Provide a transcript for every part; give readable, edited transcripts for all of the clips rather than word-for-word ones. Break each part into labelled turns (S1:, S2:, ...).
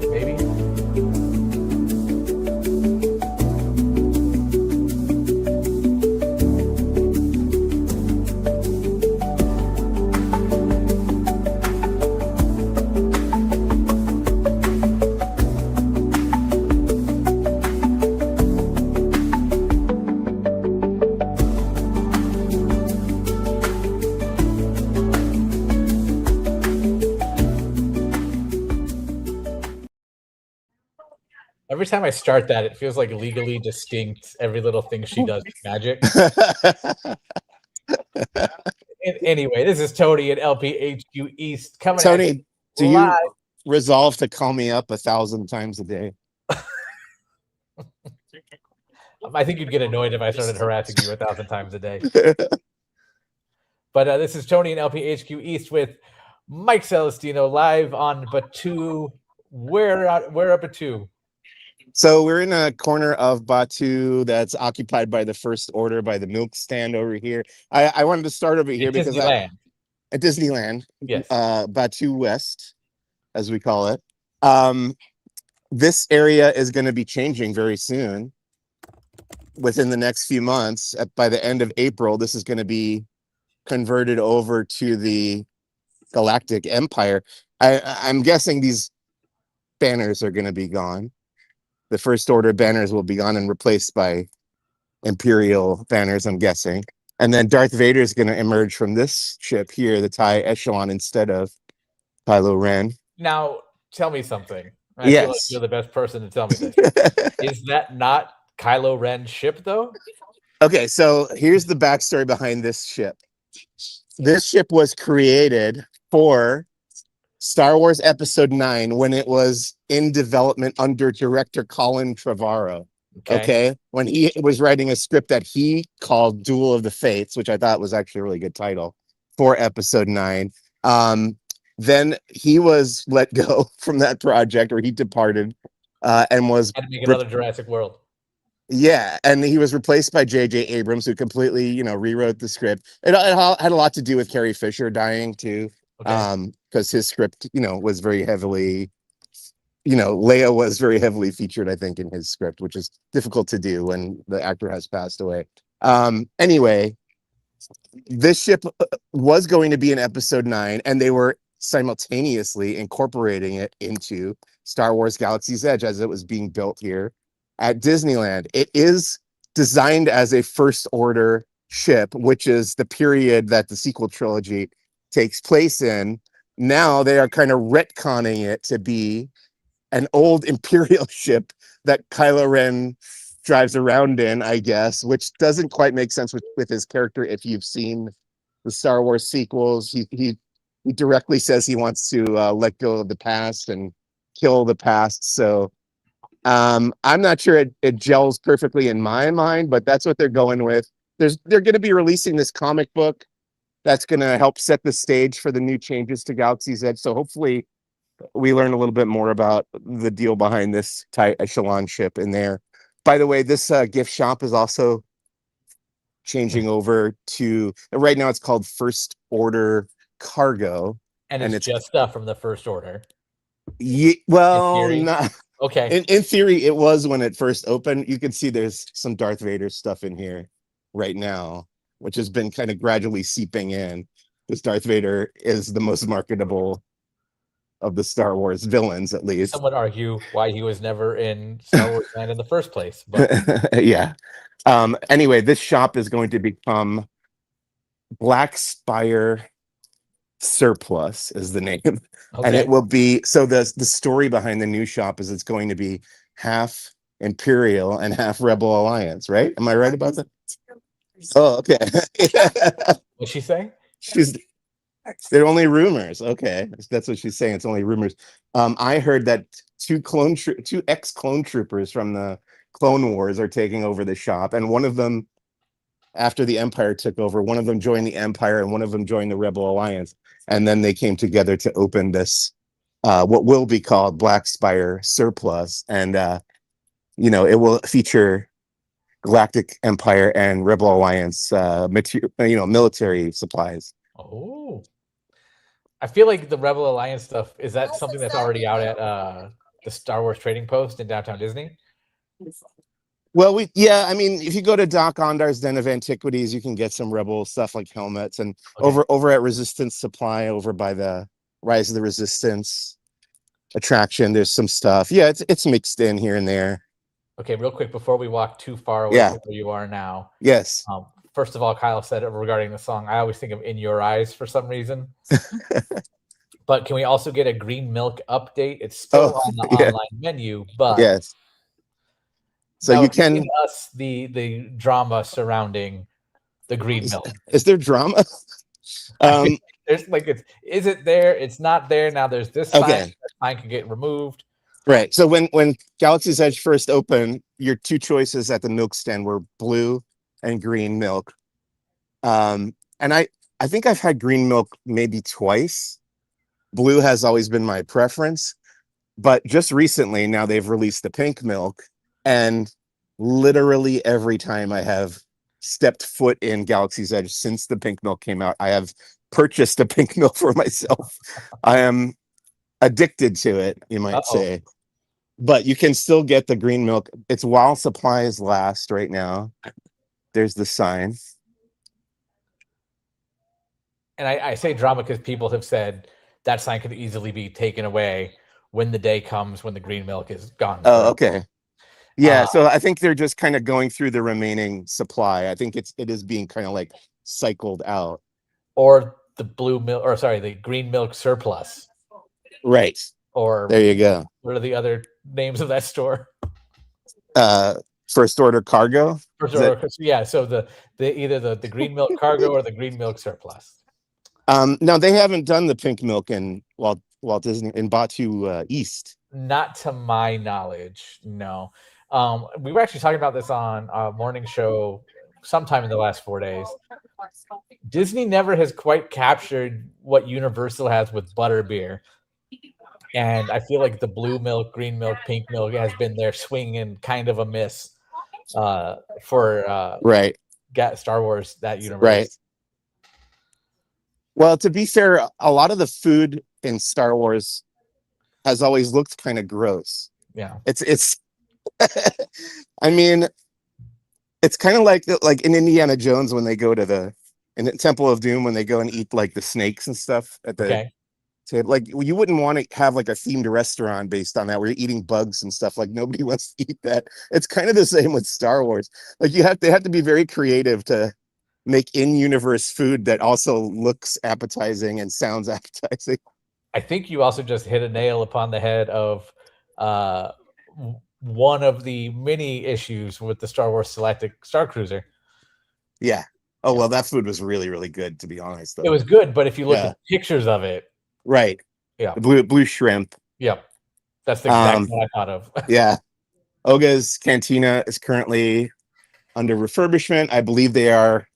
S1: maybe. Every time I start that, it feels like legally distinct. Every little thing she does is magic. Anyway, this is Tony at LPHQ East coming at
S2: Tony, do
S1: you live.
S2: you resolve to call me up 1,000 times a day?
S1: I think you'd get annoyed if I started harassing you 1,000 times a day. But this is Tony and LPHQ East with Mike Celestino live on Batu. Where up Batu?
S2: So we're in a corner of Batu that's occupied by the First Order, by the milk stand over here. I wanted to start over here because
S1: Disneyland.
S2: At Disneyland,
S1: yes,
S2: Batu West, as we call it. This area is going to be changing very soon. Within the next few months, by the end of April, this is going to be converted over to the Galactic Empire. I'm guessing these banners are going to be gone. The First Order banners will be gone and replaced by Imperial banners, I'm guessing. And then Darth Vader is going to emerge from this ship here, the TIE Echelon, instead of Kylo Ren.
S1: Now, tell me something.
S2: I feel
S1: like you're the best person to tell me this. Is that not Kylo Ren's ship, though?
S2: Okay, so here's the backstory behind this ship. This ship was created for Star Wars Episode 9 when it was in development under director Colin Trevorrow. Okay. When he was writing a script that he called Duel of the Fates, which I thought was actually a really good title for Episode 9. Then he was let go from that project, or he departed, and was
S1: had to make another Jurassic World.
S2: Yeah, and he was replaced by J.J. Abrams, who completely, rewrote the script. It had a lot to do with Carrie Fisher dying too, because his script, was very heavily, Leia was very heavily featured, I think, in his script, which is difficult to do when the actor has passed away. Anyway, this ship was going to be in Episode 9, and they were simultaneously incorporating it into Star Wars Galaxy's Edge as it was being built here at Disneyland. It is designed as a First Order ship, which is the period that the sequel trilogy takes place in. Now they are kind of retconning it to be an old Imperial ship that Kylo Ren drives around in, I guess, which doesn't quite make sense with his character. If you've seen the Star Wars sequels, he directly says he wants to let go of the past and kill the past. So I'm not sure it gels perfectly in my mind, but that's what they're going with. They're going to be releasing this comic book that's going to help set the stage for the new changes to Galaxy's Edge. So hopefully we learn a little bit more about the deal behind this TIE Echelon ship in there. By the way, this gift shop is also changing over to, right now it's called First Order Cargo.
S1: And it's just stuff from the First Order.
S2: Well, not
S1: okay.
S2: In theory, it was when it first opened. You can see there's some Darth Vader stuff in here right now, which has been kind of gradually seeping in. This Darth Vader is the most marketable of the Star Wars villains, at least.
S1: Some would argue why he was never in Star Wars land in the first place. But
S2: yeah. Anyway, this shop is going to become Black Spire Surplus is the name. And it will be, so the story behind the new shop is it's going to be half Imperial and half Rebel Alliance, right? Am I right about that? Oh, okay.
S1: What's she saying?
S2: They're only rumors. Okay, that's what she's saying. It's only rumors. I heard that two ex-clone troopers from the Clone Wars are taking over the shop, and one of them, after the Empire took over, one of them joined the Empire and one of them joined the Rebel Alliance, and then they came together to open this what will be called Black Spire Surplus, and it will feature Galactic Empire and Rebel Alliance military supplies.
S1: Oh, I feel like the Rebel Alliance stuff, is that something that's already out at the Star Wars Trading Post in downtown Disney?
S2: Well, I mean, if you go to Doc Ondar's Den of Antiquities, you can get some Rebel stuff like helmets, and
S1: Okay.
S2: over at Resistance Supply, over by the Rise of the Resistance attraction, there's some stuff. Yeah, it's mixed in here and there.
S1: Okay, real quick before we walk too far away
S2: Yeah.
S1: from where you are now.
S2: Yes.
S1: First of all, Kyle said regarding the song, I always think of In Your Eyes for some reason. But can we also get a green milk update? It's still on the online menu, but
S2: yes. So
S1: now
S2: you can
S1: explain to us the drama surrounding the green milk.
S2: Is there drama?
S1: There's is it there? It's not there. Now there's this sign. That sign can get removed.
S2: Right. So when Galaxy's Edge first opened, your two choices at the milk stand were blue and green milk. And I think I've had green milk maybe twice. Blue has always been my preference, but just recently now they've released the pink milk, and literally every time I have stepped foot in Galaxy's Edge since the pink milk came out, I have purchased a pink milk for myself. I am addicted to it, you might say. But you can still get the green milk. It's while supplies last right now. There's the sign.
S1: And I say drama because people have said that sign could easily be taken away when the day comes when the green milk is gone.
S2: Oh, okay. Yeah, so I think they're just kind of going through the remaining supply. I think it is being kind of like cycled out.
S1: Or the blue milk, or sorry, the green milk surplus.
S2: Right.
S1: Or
S2: there you go.
S1: What are the other names of that store?
S2: First order cargo.
S1: Yeah. So the either the green milk cargo or the green milk surplus.
S2: No, they haven't done the pink milk in Walt Disney in Batu East.
S1: Not to my knowledge, no. We were actually talking about this on a morning show sometime in the last 4 days. Disney never has quite captured what Universal has with butterbeer. And I feel like the blue milk, green milk, pink milk has been their swing and kind of a miss for Star Wars, that universe.
S2: Right. Well, to be fair, a lot of the food in Star Wars has always looked kind of gross.
S1: Yeah.
S2: It's I mean, it's kind of like in Indiana Jones when they go to in the Temple of Doom, when they go and eat like the snakes and stuff at the like, you wouldn't want to have like a themed restaurant based on that where you're eating bugs and stuff. Like, nobody wants to eat that. It's kind of the same with Star Wars. Like, they have to be very creative to make in-universe food that also looks appetizing and sounds appetizing.
S1: I think you also just hit a nail upon the head of one of the many issues with the Star Wars Galactic Star Cruiser.
S2: Yeah. Oh, well, that food was really, really good, to be honest, though.
S1: It was good, but if you look at pictures of it.
S2: Right.
S1: Yeah.
S2: The blue shrimp.
S1: Yep. That's the exact one I thought of.
S2: Yeah. Oga's Cantina is currently under refurbishment. I believe they are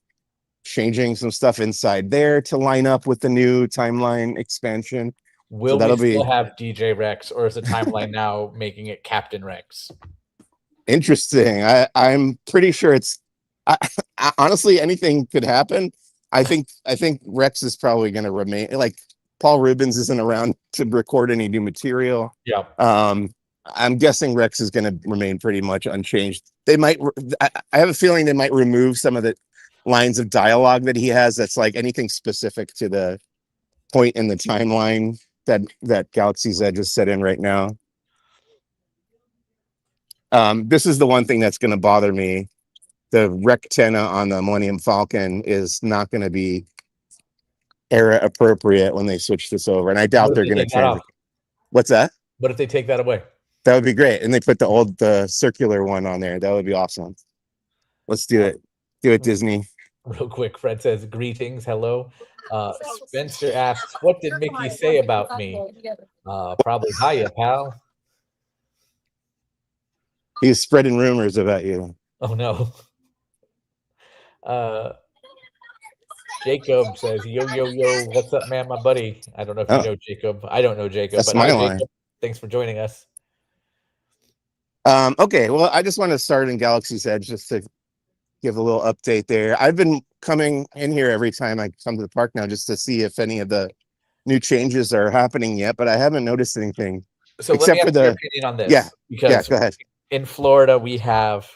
S2: changing some stuff inside there to line up with the new timeline expansion.
S1: Will we still have DJ Rex, or is the timeline now making it Captain Rex?
S2: Interesting. I'm pretty sure it's honestly, anything could happen. I think Rex is probably going to remain. Like, Paul Rubens isn't around to record any new material.
S1: Yeah.
S2: I'm guessing Rex is going to remain pretty much unchanged. They might. I have a feeling they might remove some of the lines of dialogue that he has. That's like anything specific to the point in the timeline that Galaxy's Edge is set in right now. This is the one thing that's going to bother me. The Rectenna on the Millennium Falcon is not going to be era appropriate when they switch this over, and I doubt they're going to change it. What's that?
S1: What if they take that away?
S2: That would be great, and they put the circular one on there. That would be awesome. Let's do it. Do it, Disney.
S1: Real quick, Fred says, greetings, hello. Spencer asks, what did Mickey say about me? Probably hiya, pal.
S2: He's spreading rumors about you.
S1: Oh, no. Jacob says, yo, what's up, man, my buddy? I don't know if you know Jacob. I don't know Jacob.
S2: That's my line.
S1: Jacob. Thanks for joining us.
S2: Okay, well, I just want to start in Galaxy's Edge just to give a little update there. I've been coming in here every time I come to the park now just to see if any of the new changes are happening yet, but I haven't noticed anything
S1: So let me
S2: except for
S1: ask your
S2: the
S1: opinion on this.
S2: yeah.
S1: Because
S2: Go ahead.
S1: in Florida we have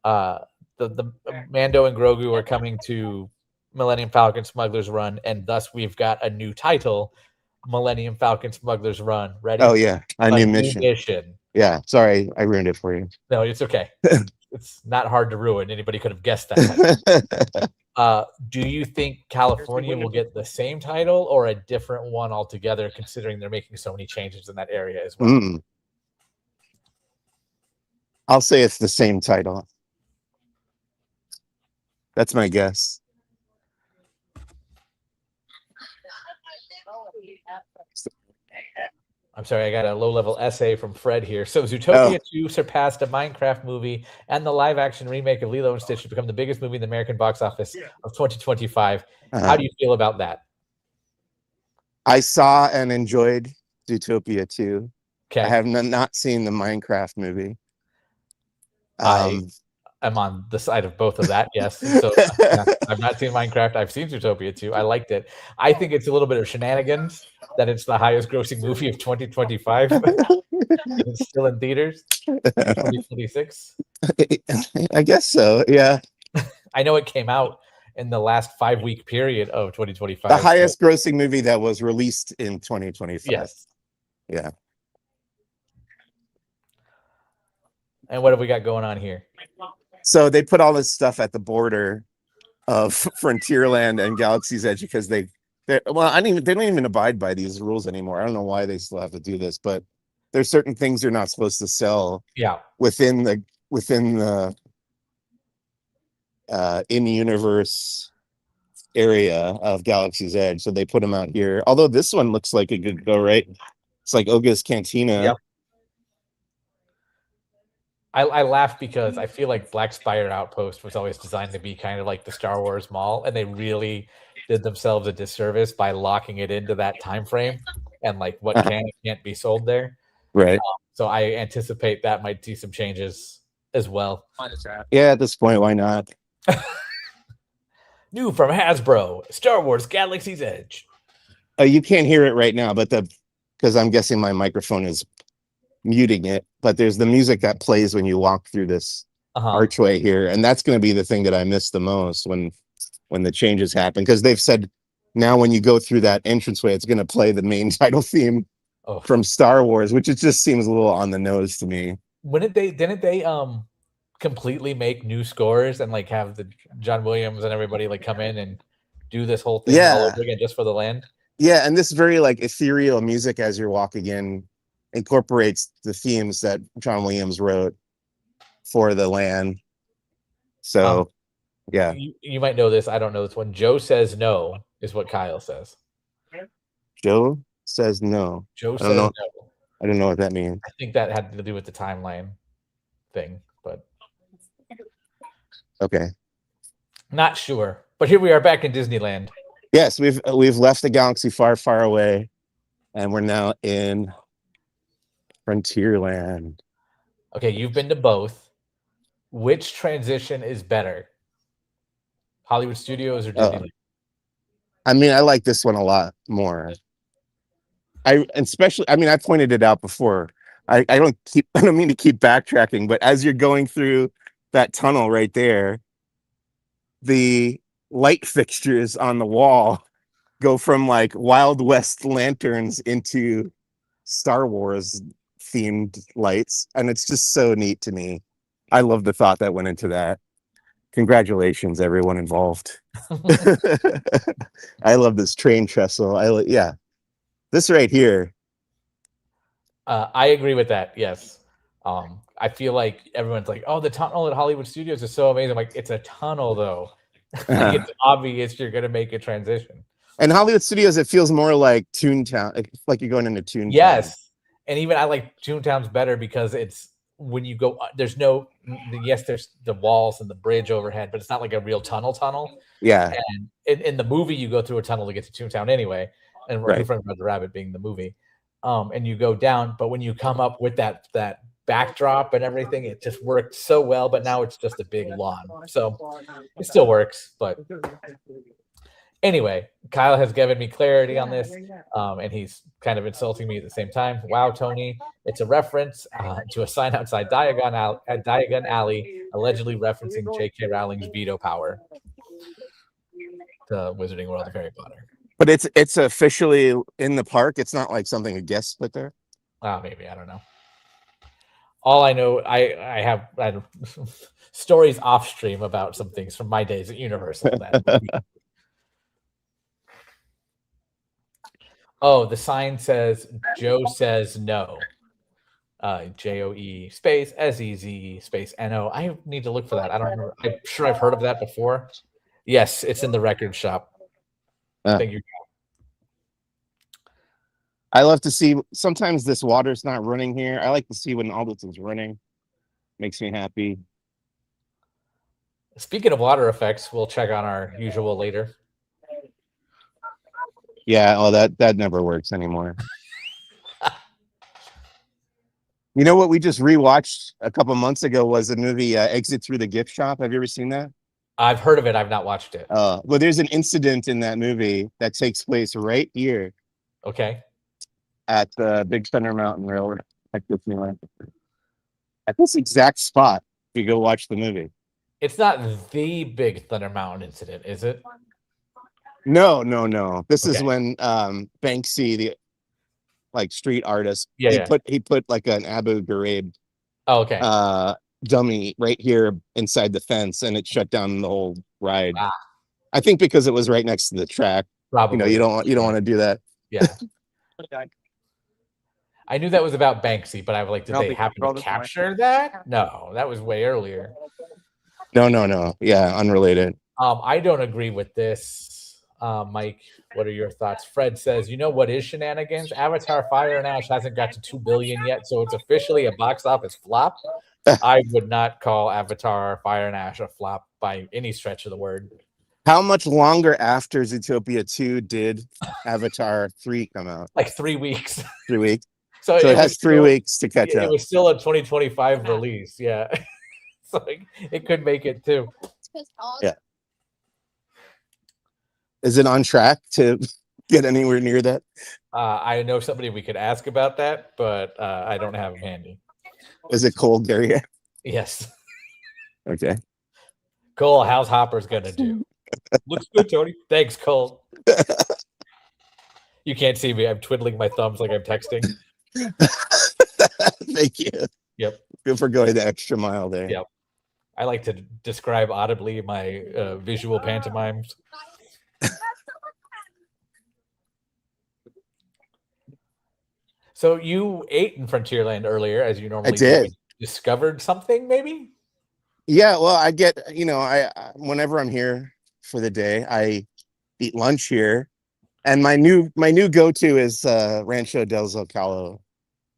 S1: the Mando and Grogu are coming to Millennium Falcon Smuggler's Run, and thus we've got a new title, Millennium Falcon Smuggler's Run. Ready?
S2: Oh yeah, a new mission.
S1: Mission.
S2: Yeah, sorry, I ruined it for you.
S1: No, it's okay. It's not hard to ruin. Anybody could have guessed that. Do you think California will get the same title or a different one altogether, considering they're making so many changes in that area as well?
S2: I'll say it's the same title. That's my guess.
S1: I'm sorry, I got a low-level essay from Fred here. So Zootopia 2 surpassed a Minecraft movie, and the live-action remake of Lilo and Stitch to become the biggest movie in the American box office of 2025. How do you feel about that?
S2: I saw and enjoyed Zootopia 2.
S1: Okay.
S2: I have not seen the Minecraft movie.
S1: I am on the side of both of that, yes. So I've not seen Minecraft. I've seen Zootopia 2. I liked it. I think it's a little bit of shenanigans that it's the highest grossing movie of 2025. It's still in theaters 2026.
S2: I guess so, yeah.
S1: I know it came out in the last 5-week period of 2025.
S2: The highest grossing movie that was released in 2025.
S1: Yes.
S2: Yeah.
S1: And what have we got going on here?
S2: So they put all this stuff at the border of Frontierland and Galaxy's Edge because they don't even abide by these rules anymore. I don't know why they still have to do this, but there's certain things you're not supposed to sell within the in-universe area of Galaxy's Edge. So they put them out here. Although this one looks like it could go right. It's like Oga's Cantina.
S1: Yep. I laugh because I feel like Black Spire Outpost was always designed to be kind of like the Star Wars Mall, and they really did themselves a disservice by locking it into that time frame and like what can and can't be sold there.
S2: Right.
S1: So I anticipate that might see some changes as well.
S2: Yeah, at this point, why not?
S1: New from Hasbro, Star Wars Galaxy's Edge.
S2: You can't hear it right now, but because I'm guessing my microphone is muting it, but there's the music that plays when you walk through this archway here, and that's going to be the thing that I miss the most when the changes happen, because they've said now when you go through that entranceway it's going to play the main title theme from Star Wars, which it just seems a little on the nose to me.
S1: Didn't they completely make new scores and like have the John Williams and everybody like come in and do this whole thing all over again just for the land?
S2: Yeah, and this very like ethereal music as you're walking in incorporates the themes that John Williams wrote for the land. So yeah,
S1: you might know this. I don't know this one. Joe says no is what Kyle says.
S2: Joe says no.
S1: Joe says no.
S2: I don't know what that means.
S1: I think that had to do with the timeline thing, but
S2: okay,
S1: not sure. But here we are back in Disneyland.
S2: Yes, we've left the galaxy far, far away, and we're now in Frontierland.
S1: Okay, you've been to both. Which transition is better? Hollywood Studios or Disneyland?
S2: I mean, I like this one a lot more. I pointed it out before. I don't mean to keep backtracking, but as you're going through that tunnel right there, the light fixtures on the wall go from like Wild West lanterns into Star Wars themed lights, and it's just so neat to me. I love the thought that went into that. Congratulations, everyone involved. I love this train trestle. This right here.
S1: I agree with that. Yes. I feel like everyone's like, "Oh, the tunnel at Hollywood Studios is so amazing." I'm like, it's a tunnel though. Like, it's obvious you're gonna make a transition.
S2: And Hollywood Studios, it feels more like Toontown, like you're going into Toontown.
S1: Yes, and even I like Toontown's better because it's when you go. There's the walls and the bridge overhead, but it's not like a real tunnel.
S2: Yeah.
S1: And in the movie, you go through a tunnel to get to Toontown anyway, and right in front of the Rabbit being the movie, and you go down. But when you come up with that backdrop and everything, it just worked so well. But now it's just a big lawn, so it still works. But Anyway, Kyle has given me clarity on this, and he's kind of insulting me at the same time. Wow, Tony, it's a reference to a sign outside Diagon Alley, allegedly referencing J.K. Rowling's veto power to Wizarding World of Harry Potter.
S2: But it's officially in the park. It's not like something a guest put there.
S1: Maybe, I don't know. All I know, I have stories off stream about some things from my days at Universal. Oh, the sign says Joe says no. JOE space SEZ space NO. I need to look for that. I don't remember. I'm sure I've heard of that before. Yes, it's in the record shop. Thank you.
S2: I love to see, sometimes this water's not running here. I like to see when all this is running. Makes me happy.
S1: Speaking of water effects, we'll check on our usual later.
S2: Yeah, oh, that never works anymore. You know what we just rewatched a couple months ago was the movie Exit Through the Gift Shop. Have you ever seen that?
S1: I've heard of it. I've not watched it.
S2: Well, there's an incident in that movie that takes place right here.
S1: Okay.
S2: At the Big Thunder Mountain Railroad at Disneyland. At this exact spot, if you go watch the movie.
S1: It's not the Big Thunder Mountain incident, is it?
S2: No. This is when Banksy, the street artist, he put like an Abu Ghraib dummy right here inside the fence, and it shut down the whole ride. I think because it was right next to the track. Probably. You don't want to do that.
S1: Yeah. I knew that was about Banksy, but I was like, did they happen to capture that? No, that was way earlier.
S2: No. Yeah, unrelated.
S1: I don't agree with this. Mike, what are your thoughts? Fred says, you know what is shenanigans? Avatar Fire and Ash hasn't got to 2 billion yet, so it's officially a box office flop. I would not call Avatar Fire and Ash a flop by any stretch of the word.
S2: How much longer after Zootopia 2 did Avatar 3 come out?
S1: Like 3 weeks.
S2: 3 weeks.
S1: So
S2: it has 3 weeks to catch up.
S1: It was still a 2025 release. Yeah. So it could make it too.
S2: Yeah. Is it on track to get anywhere near that?
S1: I know somebody we could ask about that, but I don't have him handy.
S2: Is it Cole Gary?
S1: Yes.
S2: Okay.
S1: Cole, how's Hopper's gonna do? Looks good, Tony. Thanks, Cole. You can't see me. I'm twiddling my thumbs like I'm texting.
S2: Thank you.
S1: Yep.
S2: Good for going the extra mile there.
S1: Yep. I like to describe audibly my visual pantomimes. So you ate in Frontierland earlier, as you normally do.
S2: I did.
S1: Discovered something, maybe?
S2: Yeah, well, I get, I whenever I'm here for the day, I eat lunch here. And my new go-to is Rancho del Zocalo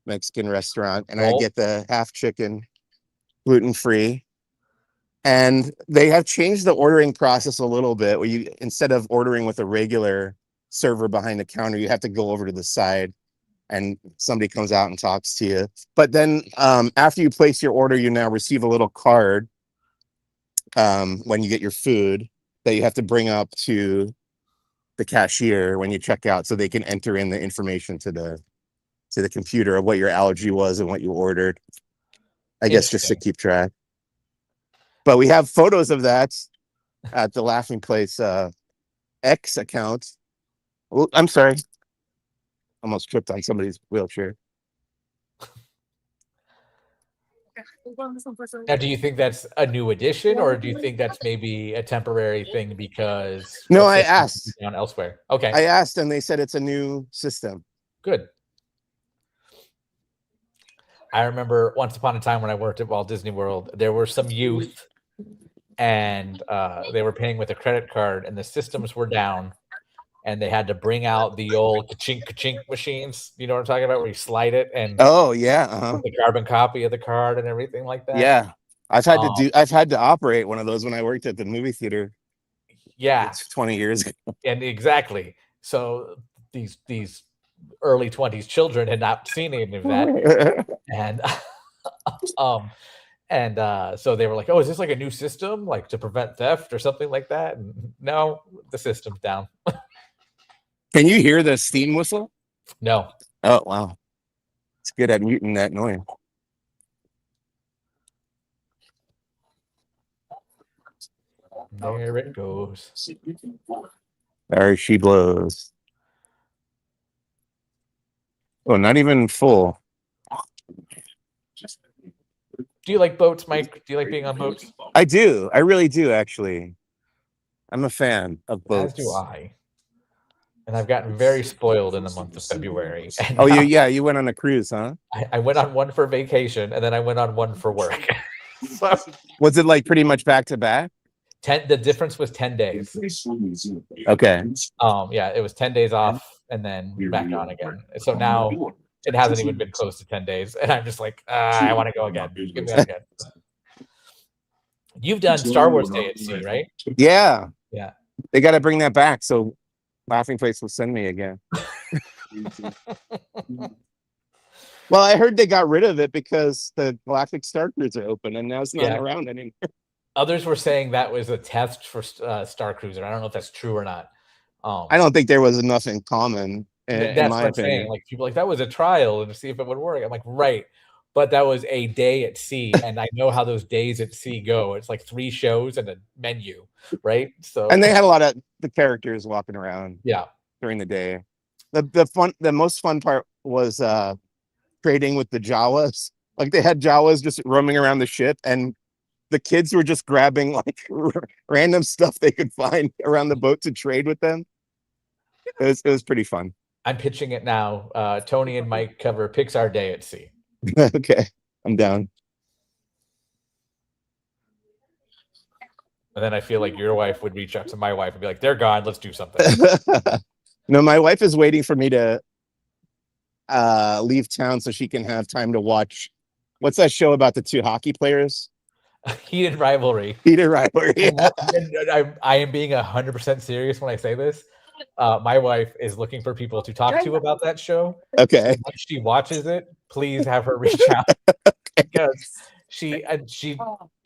S2: Mexican restaurant. And I get the half chicken, gluten-free. And they have changed the ordering process a little bit, where you, instead of ordering with a regular server behind the counter, you have to go over to the side and somebody comes out and talks to you. But then after you place your order, you now receive a little card when you get your food that you have to bring up to the cashier when you check out, so they can enter in the information to the computer of what your allergy was and what you ordered. I guess just to keep track. But we have photos of that at the Laughing Place X account. Well, I'm sorry. Almost tripped on somebody's wheelchair.
S1: Now, do you think that's a new addition, or do you think that's maybe a temporary thing because
S2: no, I asked
S1: down elsewhere? Okay.
S2: I asked and they said it's a new system.
S1: Good. I remember once upon a time when I worked at Walt Disney World, there were some youth and they were paying with a credit card and the systems were down and they had to bring out the old ka-chink machines. You know what I'm talking about? Where you slide it and the carbon copy of the card and everything like that.
S2: Yeah. I've had to operate one of those when I worked at the movie theater.
S1: Yeah.
S2: It's 20 years ago.
S1: And exactly. So these early 20s children had not seen any of that. And so they were like, "Oh, is this like a new system, like to prevent theft or something like that?" And no, the system's down.
S2: Can you hear the steam whistle?
S1: No.
S2: Oh wow, it's good at muting that noise.
S1: There it goes.
S2: There she blows. Oh, not even full.
S1: Do you like boats, Mike? Do you like being on boats?
S2: I do. I really do, actually. I'm a fan of boats.
S1: As do I. And I've gotten very spoiled in the month of February. And
S2: oh, you went on a cruise, huh?
S1: I went on one for vacation, and then I went on one for work. So,
S2: was it like pretty much back to back?
S1: The difference was 10 days.
S2: Okay.
S1: Yeah, it was 10 days off and then back on again. So now it hasn't even been close to 10 days, and I'm just like, I want to go again. Give me that again. You've done Star Wars Day at Sea, right?
S2: Yeah.
S1: Yeah.
S2: They got to bring that back, so Laughing Face will send me again. Well, I heard they got rid of it because the Galactic Star Cruiser open, and now it's not around anymore.
S1: Others were saying that was a test for Star Cruiser. I don't know if that's true or not.
S2: I don't think there was enough in common.
S1: That's what I'm saying. Like people like that was a trial to see if it would work. I'm like, right, but that was a day at sea, and I know how those days at sea go. It's like 3 shows and a menu, right? So
S2: and they had a lot of the characters walking around.
S1: Yeah.
S2: During the day, the most fun part was trading with the Jawas. Like they had Jawas just roaming around the ship, and the kids were just grabbing like random stuff they could find around the boat to trade with them. It was pretty fun.
S1: I'm pitching it now. Tony and Mike cover Pixar Day at Sea.
S2: Okay, I'm down.
S1: And then I feel like your wife would reach out to my wife and be like, "They're gone. Let's do something."
S2: No, my wife is waiting for me to leave town so she can have time to watch. What's that show about the 2 hockey players?
S1: Heated Rivalry.
S2: Heated Rivalry. Yeah.
S1: I am being 100% serious when I say this. My wife is looking for people to talk to about that show.
S2: Okay.
S1: So once she watches it, please have her reach out because she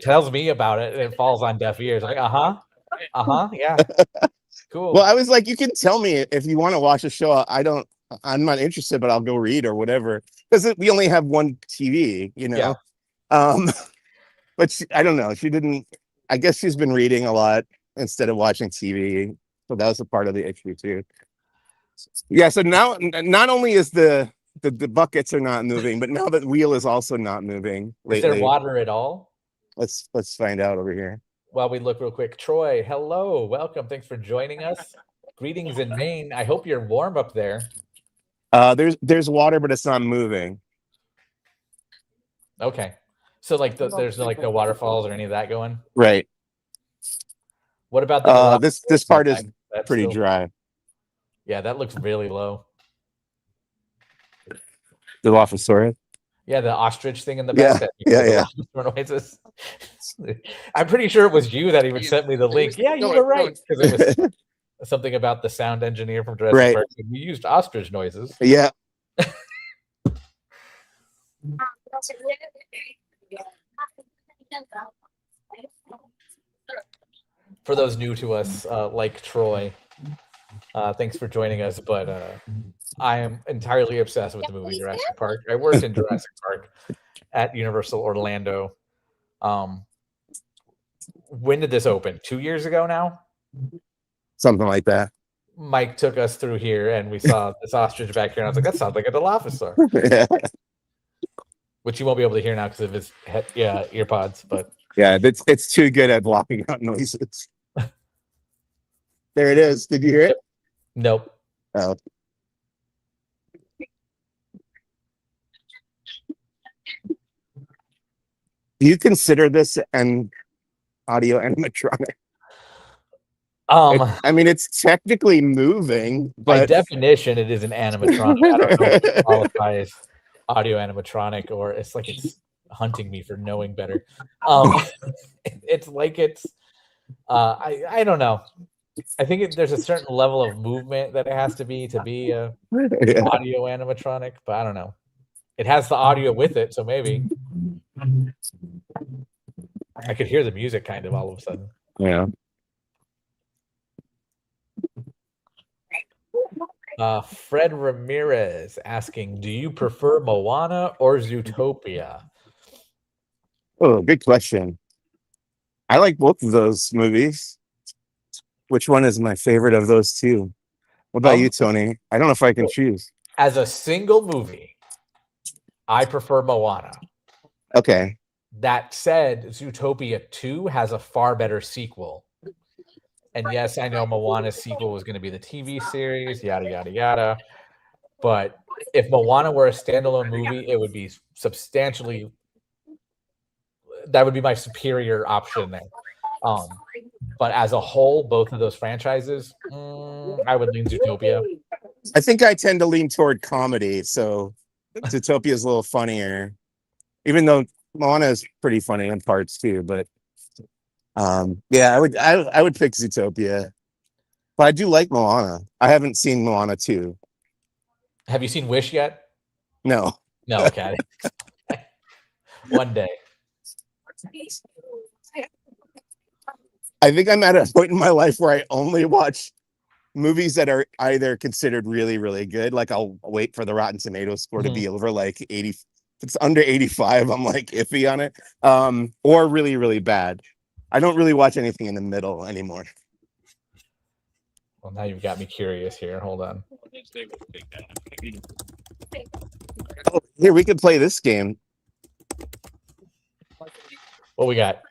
S1: tells me about it and it falls on deaf ears. Like, yeah, cool.
S2: Well, I was like, you can tell me if you want to watch a show. I'm not interested, but I'll go read or whatever because we only have one TV, you know. Yeah. But I don't know. She didn't. I guess she's been reading a lot instead of watching TV. So that was a part of the issue too. Yeah. So now, not only is the buckets are not moving, but now the wheel is also not moving. Lately.
S1: Is there water at all?
S2: Let's find out over here.
S1: While we look real quick, Troy, hello, welcome. Thanks for joining us. Greetings in Maine. I hope you're warm up there.
S2: There's water, but it's not moving.
S1: Okay. So like there's no waterfalls or any of that going?
S2: Right.
S1: What about the
S2: this part is pretty dry.
S1: Yeah, that looks really low.
S2: The Dilophosaurus?
S1: Yeah, the ostrich thing in the back.
S2: Yeah.
S1: Noises. I'm pretty sure it was you that even sent me the link. Yeah, you were right. Because it was something about the sound engineer from Jurassic Park. We used ostrich noises.
S2: Yeah.
S1: For those new to us, like Troy, thanks for joining us. But I am entirely obsessed with the movie Jurassic Park. I worked in Jurassic Park at Universal Orlando. When did this open? 2 years ago now?
S2: Something like that.
S1: Mike took us through here and we saw this ostrich back here. And I was like, that sounds like a Dilophosaur.
S2: Yeah.
S1: Which you won't be able to hear now because of his earpods. But
S2: yeah, it's too good at blocking out noises. There it is. Did you hear it?
S1: Nope.
S2: Oh. Do you consider this an audio animatronic? I mean, it's technically moving, but
S1: by definition, it is an animatronic. I don't know if it qualifies audio animatronic or it's like it's hunting me for knowing better. It's like it's I don't know. I think there's a certain level of movement that it has to be a audio animatronic, but I don't know. It has the audio with it, so maybe. I could hear the music kind of all of a sudden.
S2: Yeah.
S1: Fred Ramirez asking, do you prefer Moana or Zootopia?
S2: Oh, good question. I like both of those movies. Which one is my favorite of those two? What about you, Tony? I don't know if I can choose.
S1: As a single movie, I prefer Moana.
S2: Okay.
S1: That said, Zootopia 2 has a far better sequel. And yes, I know Moana's sequel was going to be the TV series, yada, yada, yada. But if Moana were a standalone movie, it would be substantially... That would be my superior option there. But as a whole, both of those franchises, I would lean Zootopia.
S2: I think I tend to lean toward comedy, so Zootopia is a little funnier. Even though Moana is pretty funny in parts too, but yeah, I would pick Zootopia. But I do like Moana. I haven't seen Moana 2.
S1: Have you seen Wish yet?
S2: No.
S1: No, okay. One day.
S2: I think I'm at a point in my life where I only watch movies that are either considered really, really good. Like I'll wait for the Rotten Tomatoes score to be over like 80. If it's under 85, I'm like iffy on it. Or really, really bad. I don't really watch anything in the middle anymore.
S1: Well, now you've got me curious here. Hold on.
S2: Oh, here, we could play this game.
S1: What we got?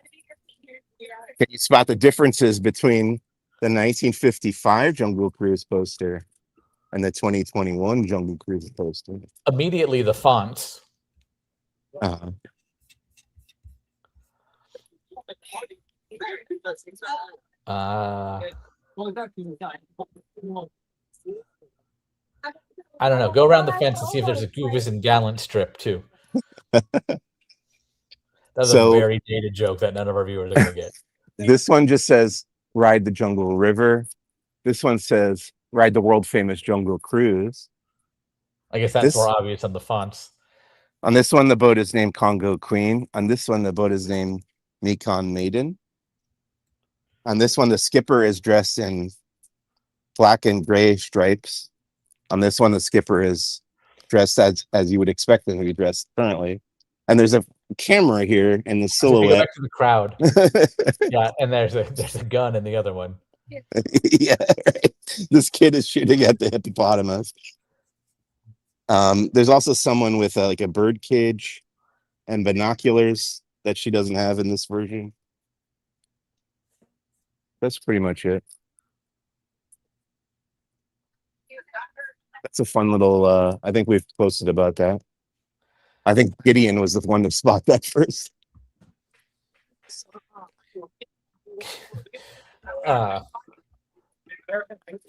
S2: Can you spot the differences between the 1955 Jungle Cruise poster and the 2021 Jungle Cruise poster?
S1: Immediately, the fonts. I don't know. Go around the fence and see if there's a Goofus and Gallant strip too. That's a very dated joke that none of our viewers are going to get.
S2: This one just says ride the Jungle River. This one says ride the world famous Jungle Cruise.
S1: I guess that's more obvious on the fonts.
S2: On this one, the boat is named Congo Queen. On this one, the boat is named Mekong Maiden. On this one, the skipper is dressed in black and gray stripes. On this one, the skipper is dressed as you would expect him to be dressed currently. And there's a camera here in the silhouette.
S1: Go back to the crowd. Yeah, and there's a gun in the other one.
S2: Yeah, right. This kid is shooting at the hippopotamus. There's also someone with like a bird cage and binoculars that she doesn't have in this version. That's pretty much it. That's a fun little I think we've posted about that. I think Gideon was the one to spot that first.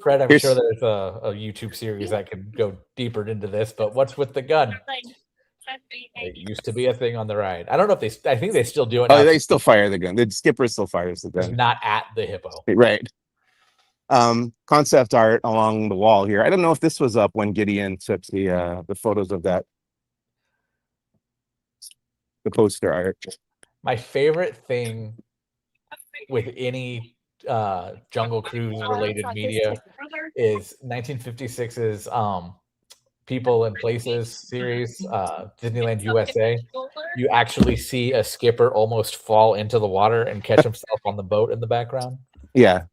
S1: Fred, I'm sure there's a YouTube series that could go deeper into this, but what's with the gun? It used to be a thing on the ride. I don't know if I think they still do it now.
S2: Oh, they still fire the gun. The skipper still fires the gun.
S1: It's not at the hippo.
S2: Right. Concept art along the wall here. I don't know if this was up when Gideon took the photos of that. The poster art. My
S1: favorite thing with any Jungle Cruise related media is 1956's People and Places series, Disneyland USA. You actually see a skipper almost fall into the water and catch himself on the boat in the background.
S2: Yeah.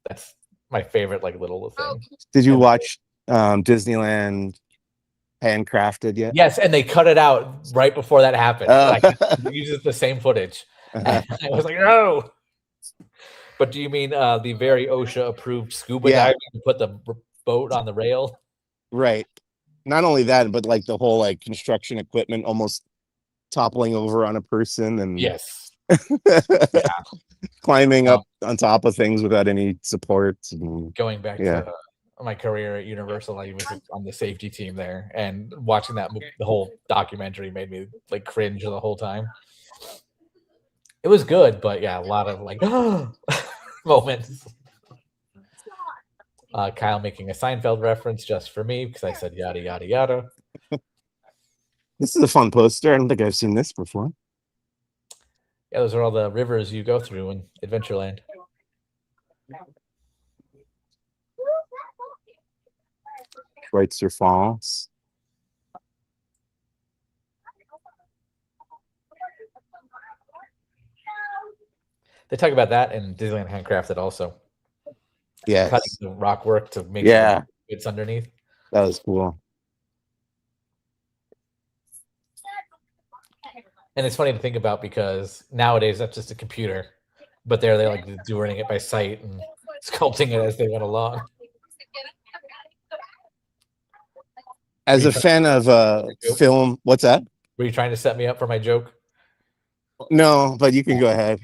S1: That's my favorite little thing.
S2: Did you watch Disneyland Handcrafted yet?
S1: Yes, and they cut it out right before that happened. It uses the same footage. And I was like, no. But do you mean the very OSHA approved scuba diving to put the boat on the rail?
S2: Right. Not only that, but the whole construction equipment almost toppling over on a person and
S1: yes.
S2: Climbing up on top of things without any support. And,
S1: going back to my career at Universal, I was on the safety team there, and watching that the whole documentary made me cringe the whole time. It was good, but yeah, a lot of moments. Kyle making a Seinfeld reference just for me because I said yada yada yada.
S2: This is a fun poster. I don't think I've seen this before.
S1: Yeah, those are all the rivers you go through in Adventureland.
S2: Schweitzer Falls.
S1: They talk about that in Disneyland Handcrafted also.
S2: Yes.
S1: Cutting the rock work to make
S2: Yeah.
S1: it's underneath.
S2: That was cool.
S1: And it's funny to think about because nowadays that's just a computer, but they like doing it by sight and sculpting it as they went along.
S2: As a fan of film, what's that?
S1: Were you trying to set me up for my joke?
S2: No, but you can go ahead.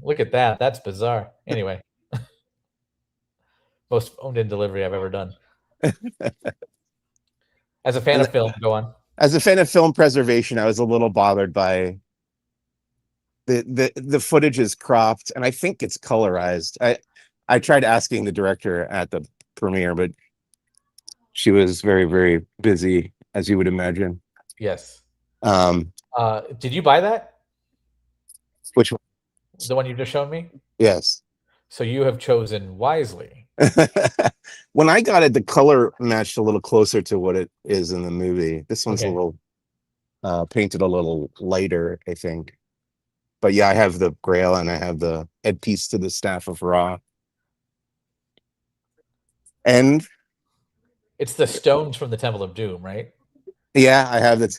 S1: Look at that. That's bizarre. Anyway, most owned-in delivery I've ever done. As a fan of film, go on.
S2: As a fan of film preservation, I was a little bothered by the footage is cropped, and I think it's colorized. I tried asking the director at the premiere, but she was very, very busy, as you would imagine.
S1: Yes. Did you buy that?
S2: Which one?
S1: The one you just showed me?
S2: Yes.
S1: So you have chosen wisely.
S2: When I got it, the color matched a little closer to what it is in the movie. This one's a little painted a little lighter, I think. But yeah, I have the Grail and I have the headpiece to the Staff of Ra. And
S1: it's the stones from the Temple of Doom, right?
S2: Yeah, I have the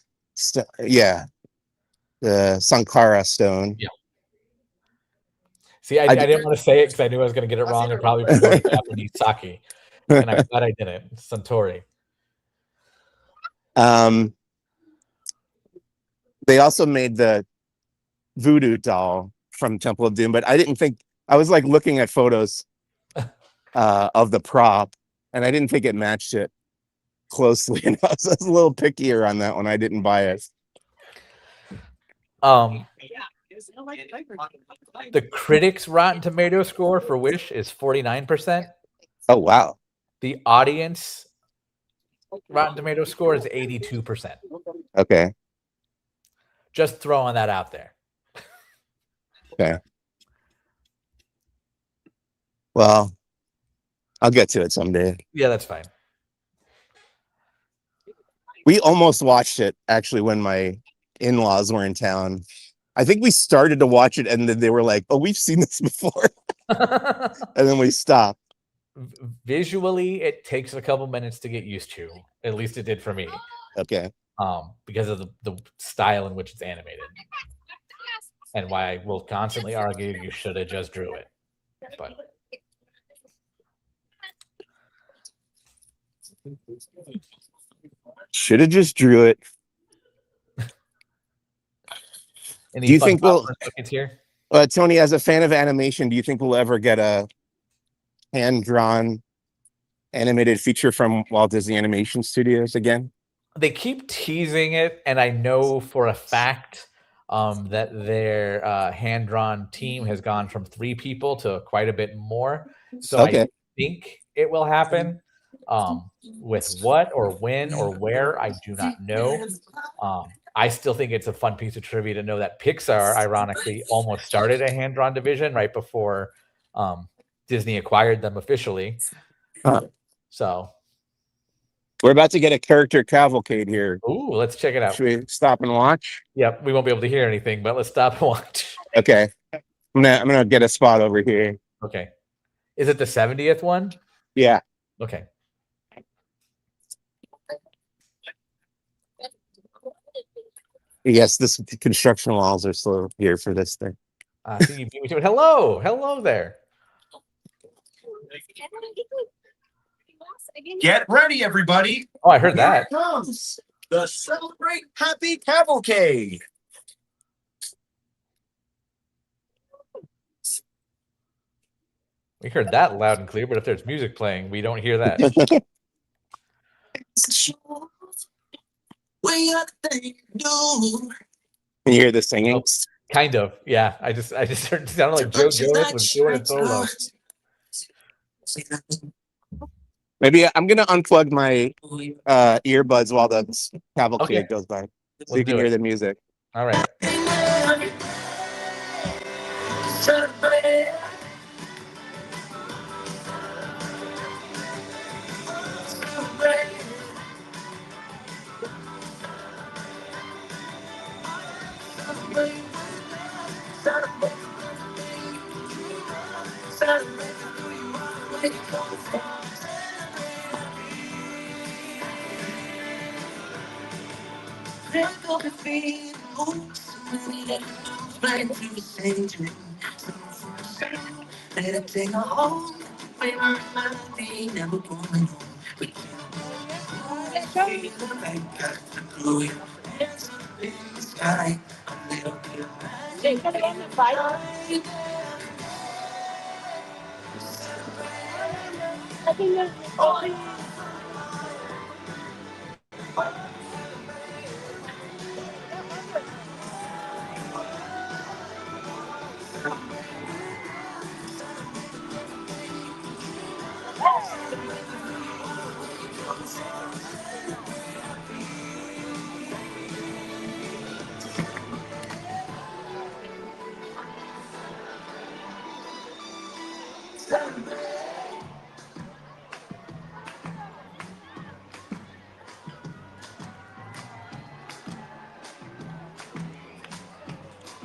S2: the Sankara stone.
S1: Yeah. See, I didn't want to say it because I knew I was going to get it wrong and probably promote Japanese sake. And I'm glad I didn't. Suntory.
S2: They also made the voodoo doll from Temple of Doom, but I didn't think, I was like looking at photos of the prop, and I didn't think it matched it closely enough. So I was a little pickier on that one. I didn't buy it.
S1: The critics' Rotten Tomato score for Wish is 49%.
S2: Oh, wow.
S1: The audience Rotten Tomato score is 82%.
S2: Okay.
S1: Just throwing that out there.
S2: Okay. Well, I'll get to it someday.
S1: Yeah, that's fine.
S2: We almost watched it, actually, when my in-laws were in town. I think we started to watch it, and then they were like, oh, we've seen this before. And then we stopped.
S1: Visually, it takes a couple minutes to get used to. At least it did for me.
S2: Okay.
S1: Because of the style in which it's animated. And why I will constantly argue you should have just drew it. But
S2: should have just drew it.
S1: Do
S2: you think we'll
S1: here?
S2: Tony, as a fan of animation, do you think we'll ever get a hand-drawn animated feature from Walt Disney Animation Studios again?
S1: They keep teasing it, and I know for a fact that their hand-drawn team has gone from 3 people to quite a bit more. So okay. I think it will happen. With what or when or where, I do not know. I still think it's a fun piece of trivia to know that Pixar, ironically, almost started a hand-drawn division right before Disney acquired them officially. So
S2: we're about to get a character cavalcade here.
S1: Ooh, let's check it out.
S2: Should we stop and watch?
S1: Yep, we won't be able to hear anything, but let's stop and watch.
S2: Okay. I'm gonna get a spot over here.
S1: Okay. Is it the 70th one?
S2: Yeah.
S1: Okay.
S2: Yes, this construction walls are still here for this thing.
S1: Hello there.
S3: Get ready, everybody.
S1: Oh, I heard that.
S3: Here comes the Celebrate Happy Cavalcade.
S1: We heard that loud and clear, but if there's music playing, we don't hear that.
S2: Can you hear the singing?
S1: Oh, kind of, yeah. I just heard it sounded like Joe Jonas was doing it solo.
S2: Maybe I'm gonna unplug my earbuds while the cavalcade goes by, so you can hear the music.
S1: All right.
S3: Celebrate. Celebrate. Celebrate. Celebrate. Celebrate. Let it take a hold. We were melody, never going home. We can't the back at the blue. Hands up in the sky. A little bit of magic.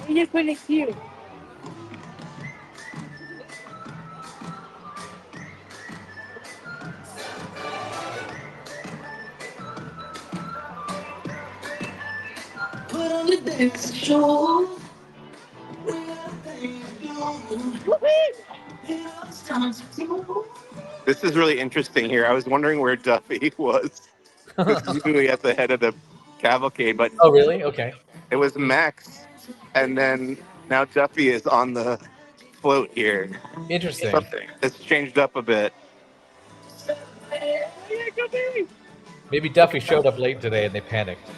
S4: Ella es really cute.
S3: Put on the dance show. We got things going. It's time to go.
S2: This is really interesting here. I was wondering where Duffy was. Because usually at the head of the cavalcade, but
S1: Oh, really? Okay.
S2: it was Max, and then now Duffy is on the float here.
S1: Interesting.
S2: Something it's changed up a bit.
S1: Maybe Duffy showed up late today and they panicked.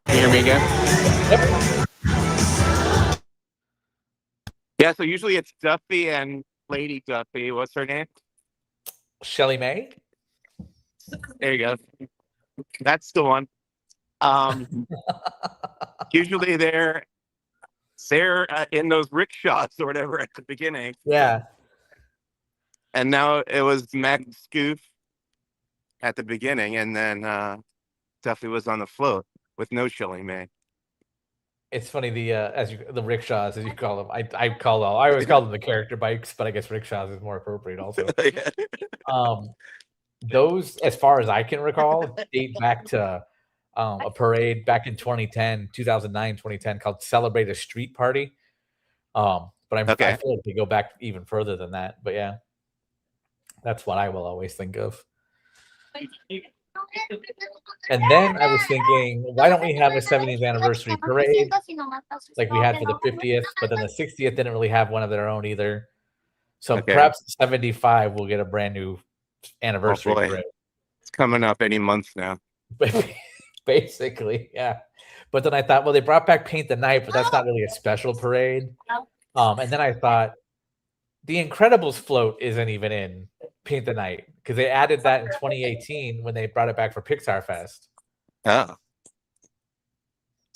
S2: Can you hear me again?
S1: Yep.
S2: Yeah, so usually it's Duffy and Lady Duffy. What's her name?
S1: Shelly May?
S2: There you go. That's the one. Usually they're in those rickshaws or whatever at the beginning.
S1: Yeah.
S2: And now it was Max Scoof at the beginning, and then Duffy was on the float with no Shelly May.
S1: It's funny the rickshaws, as you call them. I always call them the character bikes, but I guess rickshaws is more appropriate also.
S2: Yeah.
S1: Those, as far as I can recall, date back to a parade back in 2010, 2009, 2010 called Celebrate a Street Party. But I feel like they go back even further than that. But yeah, that's what I will always think of. And then I was thinking, why don't we have a 70th anniversary parade like we had for the 50th? But then the 60th didn't really have one of their own either. So perhaps 75 will get a brand new anniversary parade.
S2: It's coming up any month now.
S1: Basically, yeah. But then I thought, well, they brought back Paint the Night, but that's not really a special parade. And then I thought, the Incredibles float isn't even in Paint the Night because they added that in 2018 when they brought it back for Pixar Fest.
S2: Oh.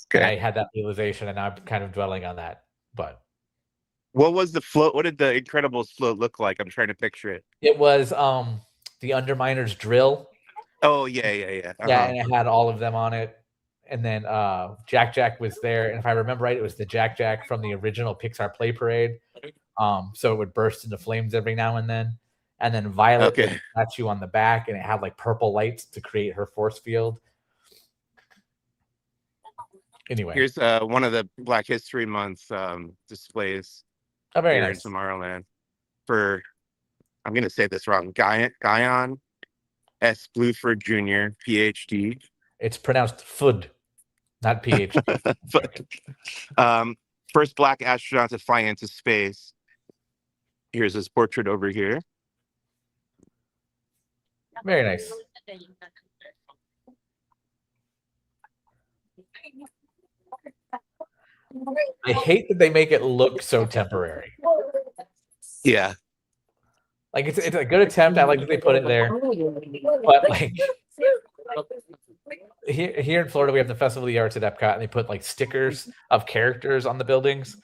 S1: Okay. I had that realization, and I'm kind of dwelling on that. But
S2: what was the float? What did the Incredibles float look like? I'm trying to picture it.
S1: It was the Underminers drill.
S2: Oh, yeah.
S1: Yeah, and it had all of them on it. And then Jack was there. And if I remember right, it was the Jack from the original Pixar Play Parade. So it would burst into flames every now and then. And then Violet would catch you on the back, and it had like purple lights to create her force field. Anyway,
S2: Here's one of the Black History Month displays
S1: very
S2: here
S1: nice.
S2: in Tomorrowland for, I'm going to say this wrong, Guyon S. Bluford Jr., PhD.
S1: It's pronounced Fud, not PhD.
S2: First Black astronaut to fly into space. Here's his portrait over here.
S1: Very nice. I hate that they make it look so temporary.
S2: Yeah.
S1: Like it's a good attempt. I like that they put it there. But like here in Florida, we have the Festival of the Arts at Epcot, and they put like stickers of characters on the buildings.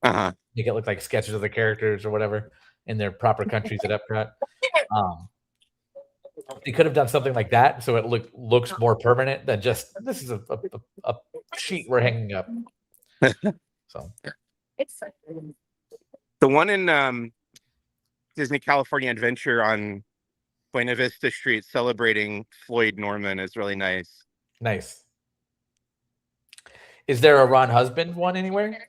S2: Uh-huh.
S1: Make it look like sketches of the characters or whatever in their proper countries at Epcot. They could have done something like that so it looks more permanent than just this is a sheet we're hanging up. So
S4: It's
S2: the one in Disney California Adventure on Buena Vista Street celebrating Floyd Norman is really nice.
S1: Nice. Is there a Ron Husband one anywhere?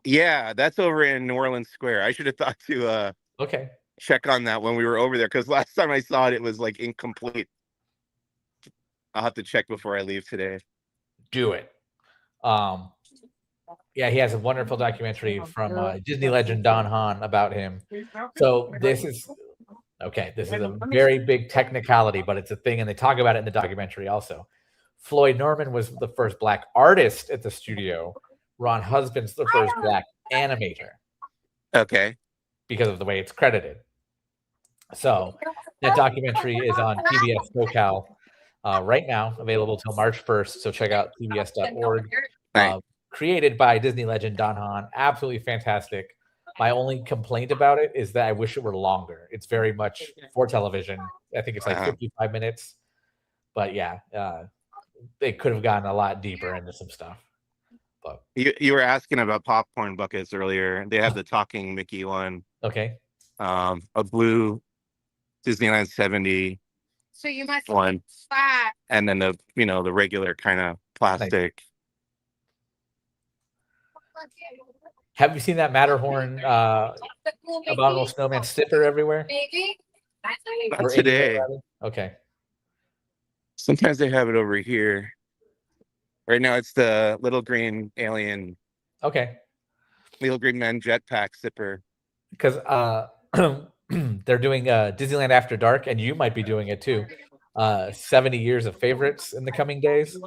S2: Yeah, that's over in New Orleans Square. I should have thought to
S1: Okay.
S2: check on that when we were over there, because last time I saw it was like incomplete. I'll have to check before I leave today.
S1: Do it. Yeah, he has a wonderful documentary from Disney legend Don Hahn about him. So this is a very big technicality, but it's a thing, and they talk about it in the documentary also. Floyd Norman was the first Black artist at the studio. Ron Husband's the first Black animator.
S2: Okay.
S1: Because of the way it's credited. So that documentary is on PBS SoCal right now, available till March 1st. So check out pbs.org. Created by Disney legend Don Hahn. Absolutely fantastic. My only complaint about it is that I wish it were longer. It's very much for television. I think it's like 55 minutes. But yeah, they could have gotten a lot deeper into some stuff. But
S2: you were asking about popcorn buckets earlier. They have the talking Mickey one.
S1: Okay.
S2: A blue Disneyland 70.
S4: so you must
S2: one.
S4: Fat.
S2: And then the regular kind of plastic.
S1: Nice. Have you seen that Matterhorn Abominable Snowman sipper everywhere?
S2: Not today.
S1: Okay.
S2: Sometimes they have it over here. Right now it's the little green alien.
S1: Okay.
S2: Little green man jetpack sipper.
S1: Because they're doing Disneyland After Dark, and you might be doing it too. 70 years of favorites in the coming days.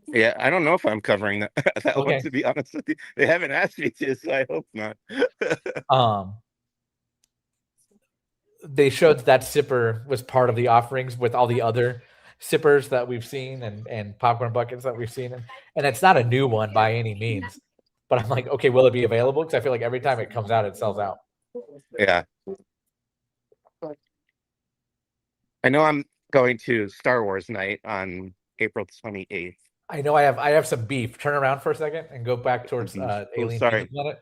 S2: Yeah, I don't know if I'm covering that one, to be honest with you. They haven't asked me to, so I hope not.
S1: They showed that sipper was part of the offerings with all the other sippers that we've seen and popcorn buckets that we've seen. And it's not a new one by any means. But I'm like, okay, will it be available? Because I feel like every time it comes out, it sells out.
S2: Yeah. I know I'm going to Star Wars night on April 28th.
S1: I know I have some beef. Turn around for a second and go back towards Alien Pizza Planet.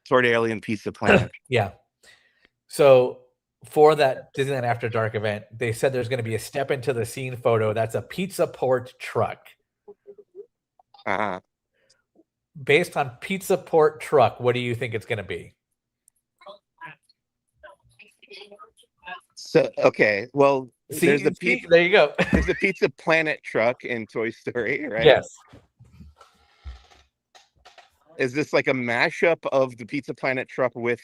S2: Toward Alien Pizza Planet.
S1: Yeah. So for that Disneyland After Dark event, they said there's going to be a step into the scene photo. That's a pizza port truck.
S2: Uh-huh.
S1: Based on pizza port truck, what do you think it's going to be?
S2: So, okay, well,
S1: there you go.
S2: There's the Pizza Planet truck in Toy Story, right?
S1: Yes.
S2: Is this like a mashup of the Pizza Planet truck with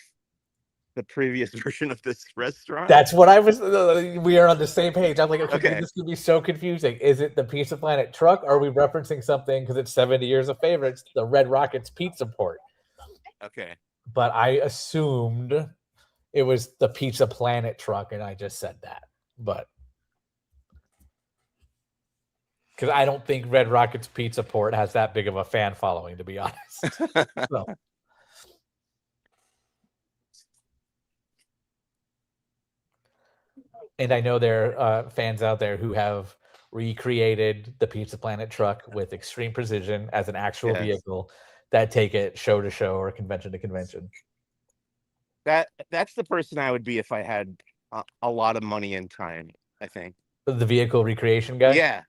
S2: the previous version of this restaurant?
S1: That's what I was. We are on the same page. I'm like, okay. This could be so confusing. Is it the Pizza Planet truck? Or are we referencing something because it's 70 years of favorites, the Red Rockets Pizza Port?
S2: Okay.
S1: But I assumed it was the Pizza Planet truck, and I just said that. But because I don't think Red Rockets Pizza Port has that big of a fan following, to be honest. So. And I know there are fans out there who have recreated the Pizza Planet truck with extreme precision as an actual vehicle that take it show to show or convention to convention.
S2: That's the person I would be if I had a lot of money and time, I think.
S1: The vehicle recreation guy?
S2: Yeah.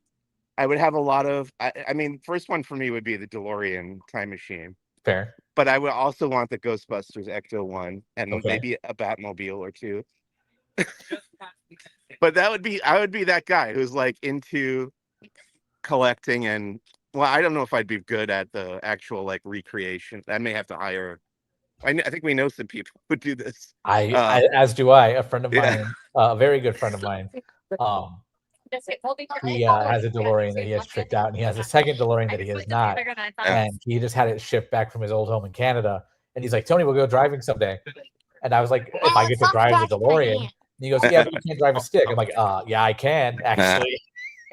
S2: I would have a lot of. I mean, first one for me would be the DeLorean time machine,
S1: Fair.
S2: but I would also want the Ghostbusters Ecto one and
S1: Okay.
S2: maybe a Batmobile or two. But I would be that guy who's like into collecting and well, I don't know if I'd be good at the actual like recreation. I may have to hire. I think we know some people who do this.
S1: I as do I. A friend of
S2: Yeah.
S1: mine, a very good friend of mine. He has a DeLorean that he has tricked out, and he has a second DeLorean that he has not. And he just had it shipped back from his old home in Canada. And he's like, Tony, we'll go driving someday. And I was like, if I get to drive the DeLorean, and he goes, yeah, but you can't drive a stick. I'm like, yeah, I can actually.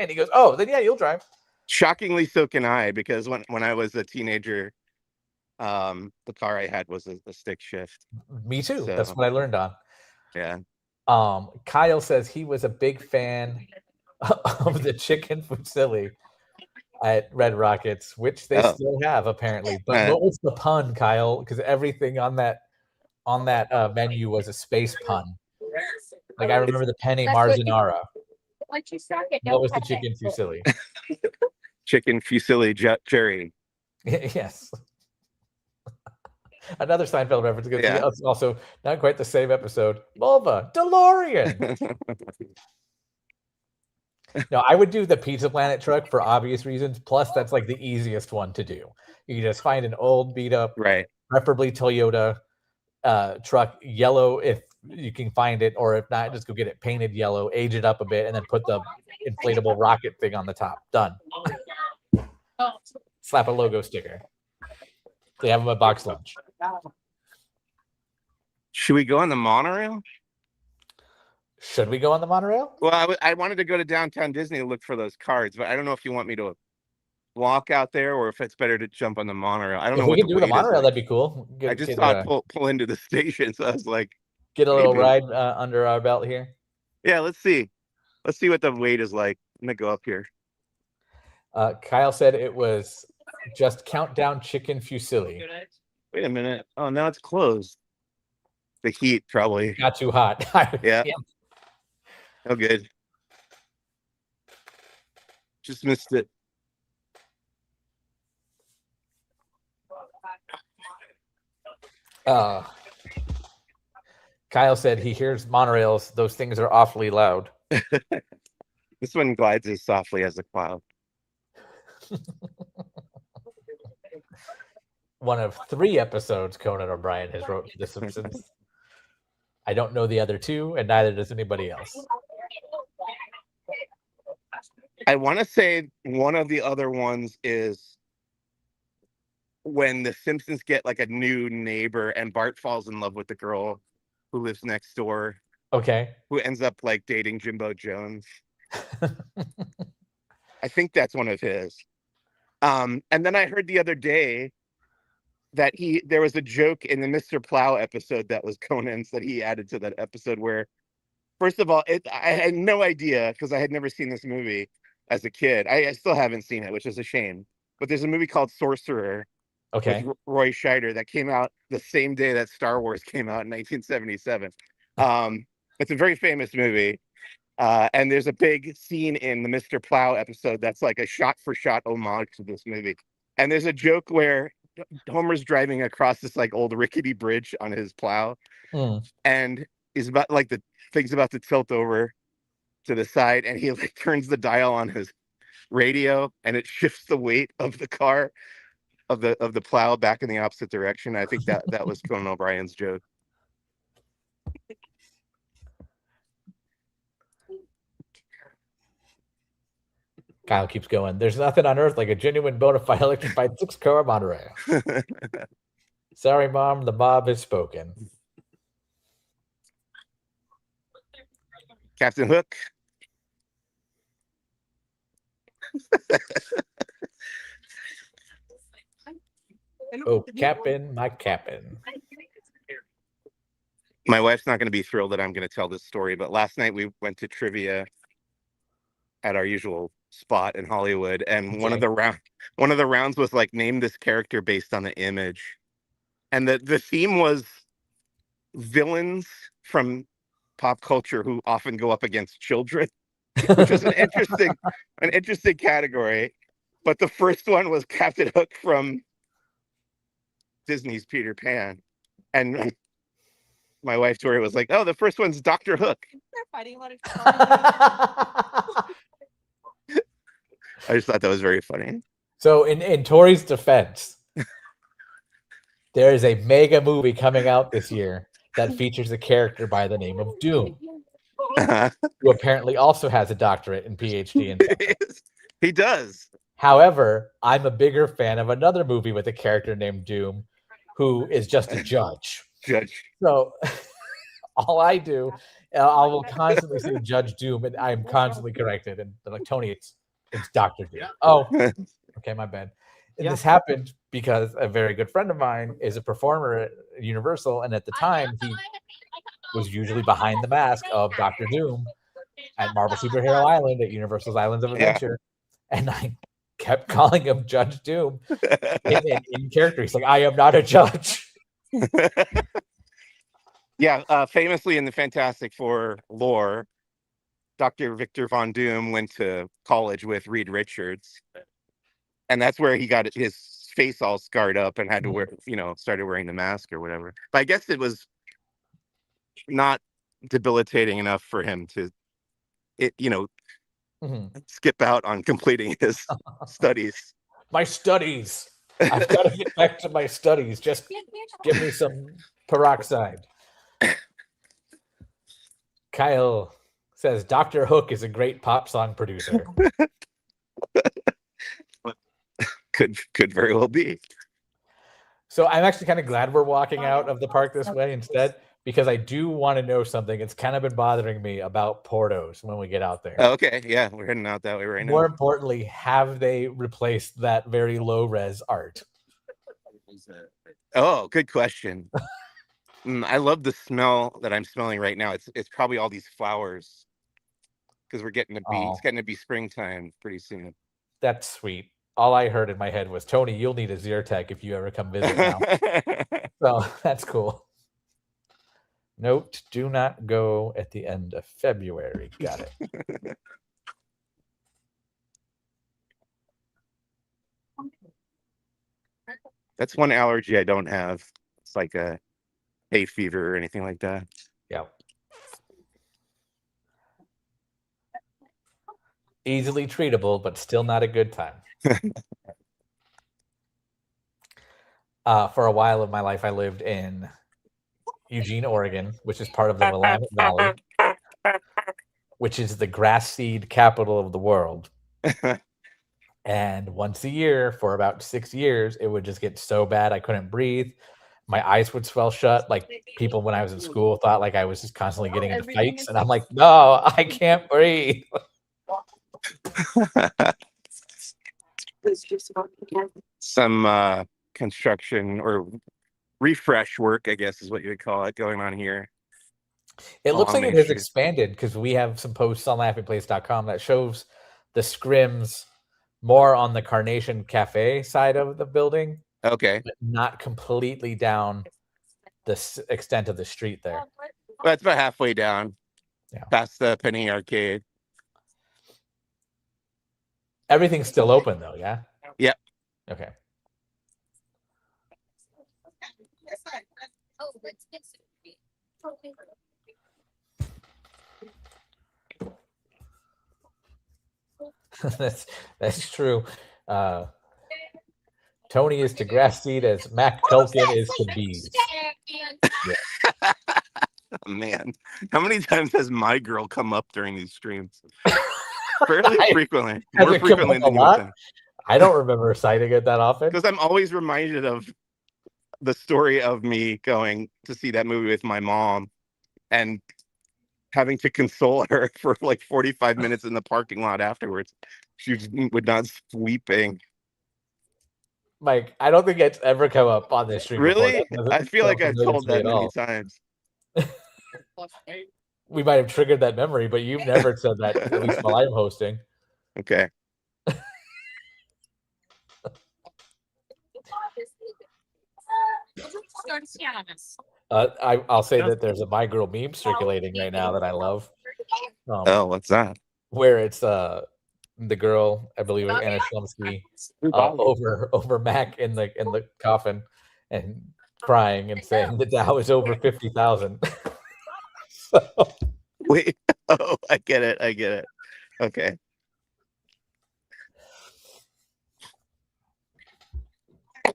S1: And he goes, oh, then yeah, you'll drive.
S2: Shockingly, so can I, because when I was a teenager, the car I had was a stick shift.
S1: Me too.
S2: So,
S1: that's what I learned on.
S2: Yeah.
S1: Kyle says he was a big fan of the chicken fusilli at Red Rockets, which they still have apparently. But what was the pun, Kyle? Because everything on that menu was a space pun. Like I remember the penne marzanara. What was the chicken fusilli?
S2: Chicken fusilli Jerry.
S1: Yes. Another Seinfeld reference. It's also not quite the same episode. Mulva, DeLorean. No, I would do the Pizza Planet truck for obvious reasons. Plus, that's like the easiest one to do. You just find an old beat up,
S2: right?
S1: Preferably Toyota truck, yellow if you can find it, or if not, just go get it painted yellow, age it up a bit, and then put the inflatable rocket thing on the top. Done. Slap a logo sticker. They have them at box lunch.
S2: Should we go on the monorail?
S1: Should we go on the monorail?
S2: Well, I wanted to go to downtown Disney to look for those cards, but I don't know if you want me to walk out there or if it's better to jump on the monorail. I don't know.
S1: If we could do the monorail, that'd be cool.
S2: I just thought pull into the station, so I was like,
S1: get a little ride under our belt here.
S2: Yeah, let's see what the wait is like. I'm gonna go up here.
S1: Kyle said it was just Countdown Chicken Fusilli.
S2: Wait a minute. Oh, now it's closed. The heat probably
S1: got too hot.
S2: Yeah. Oh, good. Just missed it.
S1: Kyle said he hears monorails. Those things are awfully loud.
S2: This one glides as softly as a cloud.
S1: One of 3 episodes Conan O'Brien has wrote for The Simpsons. I don't know the other 2, and neither does anybody else.
S2: I want to say one of the other ones is when the Simpsons get like a new neighbor and Bart falls in love with the girl who lives next door.
S1: Okay.
S2: Who ends up like dating Jimbo Jones. I think that's one of his. And then I heard the other day that there was a joke in the Mr. Plow episode that was Conan's that he added to that episode where, first of all, I had no idea because I had never seen this movie as a kid. I still haven't seen it, which is a shame. But there's a movie called Sorcerer with Roy Scheider that came out the same day that Star Wars came out in 1977. It's a very famous movie. And there's a big scene in the Mr. Plow episode that's like a shot-for-shot homage to this movie. And there's a joke where Homer's driving across this like old rickety bridge on his plow, and he's about like the thing's about to tilt over to the side, and he like turns the dial on his radio, and it shifts the weight of the car of the plow back in the opposite direction. I think that was Conan O'Brien's joke.
S1: Kyle keeps going. There's nothing on earth like a genuine bona fide electrified 6-car monorail. Sorry, Mom, the mob has spoken.
S2: Captain Hook.
S1: Oh, Captain, my Captain.
S2: My wife's not going to be thrilled that I'm going to tell this story, but last night we went to trivia at our usual spot in Hollywood, and one of the rounds was like, name this character based on the image, and the theme was villains from pop culture who often go up against children. which was an interesting category. But the first one was Captain Hook from Disney's Peter Pan, and my wife Tori was like, "Oh, the first one's Dr. Hook."
S5: They're fighting about it.
S2: I just thought that was very funny.
S1: So in Tori's defense, there is a mega movie coming out this year that features a character by the name of Doom, who apparently also has a doctorate and PhD in something.
S2: He does.
S1: However, I'm a bigger fan of another movie with a character named Doom, who is just a judge. So all I do, I will constantly say Judge Doom, and I'm constantly corrected. And they're like, Tony, it's Dr. Doom. Oh, okay, my bad. And this happened because a very good friend of mine is a performer at Universal, and at the time he was usually behind the mask of Dr. Doom at Marvel Superhero Island at Universal's Islands of Adventure. And I kept calling him Judge Doom in character. He's like, I am not a judge.
S2: Famously in the Fantastic Four lore, Dr. Victor Von Doom went to college with Reed Richards, and that's where he got his face all scarred up and had to wear, started wearing the mask or whatever. But I guess it was not debilitating enough for him to, skip out on completing his studies.
S1: My studies. I've got to get back to my studies. Just give me some peroxide. Kyle says Dr. Hook is a great pop song producer.
S2: Could very well be.
S1: So I'm actually kind of glad we're walking out of the park this way instead, because I do want to know something. It's kind of been bothering me about Portos when we get out there.
S2: Okay, yeah, we're heading out that way right now.
S1: More importantly, have they replaced that very low res art?
S2: Oh, good question. I love the smell that I'm smelling right now. It's probably all these flowers, because it's getting to be springtime pretty soon.
S1: That's sweet. All I heard in my head was, Tony, you'll need a Zyrtec if you ever come visit now. So that's cool. Note, do not go at the end of February. Got it.
S2: That's one allergy I don't have. It's like a hay fever or anything like that.
S1: Yeah. Easily treatable, but still not a good time. For a while of my life, I lived in Eugene, Oregon, which is part of the Willamette Valley, which is the grass seed capital of the world. And once a year, for about 6 years, it would just get so bad I couldn't breathe. My eyes would swell shut. Like, people when I was in school thought like I was just constantly getting into fights. And I'm like, no, I can't breathe.
S2: Some construction or refresh work, I guess is what you would call it, going on here.
S1: It looks like it has expanded, because we have some posts on laughingplace.com that shows the scrims more on the Carnation Cafe side of the building.
S2: Okay.
S1: But not completely down the extent of the street there.
S2: Well, it's about halfway down.
S1: Yeah.
S2: Past the Penny Arcade.
S1: Everything's still open though, yeah?
S2: Yep.
S1: Okay. That's true. Tony is to grass seed as Mac Pelkin is to bees. Yeah.
S2: Oh, man, how many times has my girl come up during these streams? Fairly frequently. More frequently than you would think.
S1: I don't remember citing it that often.
S2: Because I'm always reminded of the story of me going to see that movie with my mom and having to console her for like 45 minutes in the parking lot afterwards. She would not weeping.
S1: Mike, I don't think it's ever come up on this stream.
S2: Really? I feel like I've told that many times.
S1: We might have triggered that memory, but you've never said that, at least while I'm hosting.
S2: Okay.
S1: I'll say that there's a My Girl meme circulating right now that I love.
S2: What's that?
S1: where it's the girl, I believe it was Anna Shlumsky, over Mac in the coffin and crying and saying the Dow is over 50,000. So,
S2: Wait. Oh, I get it. Okay.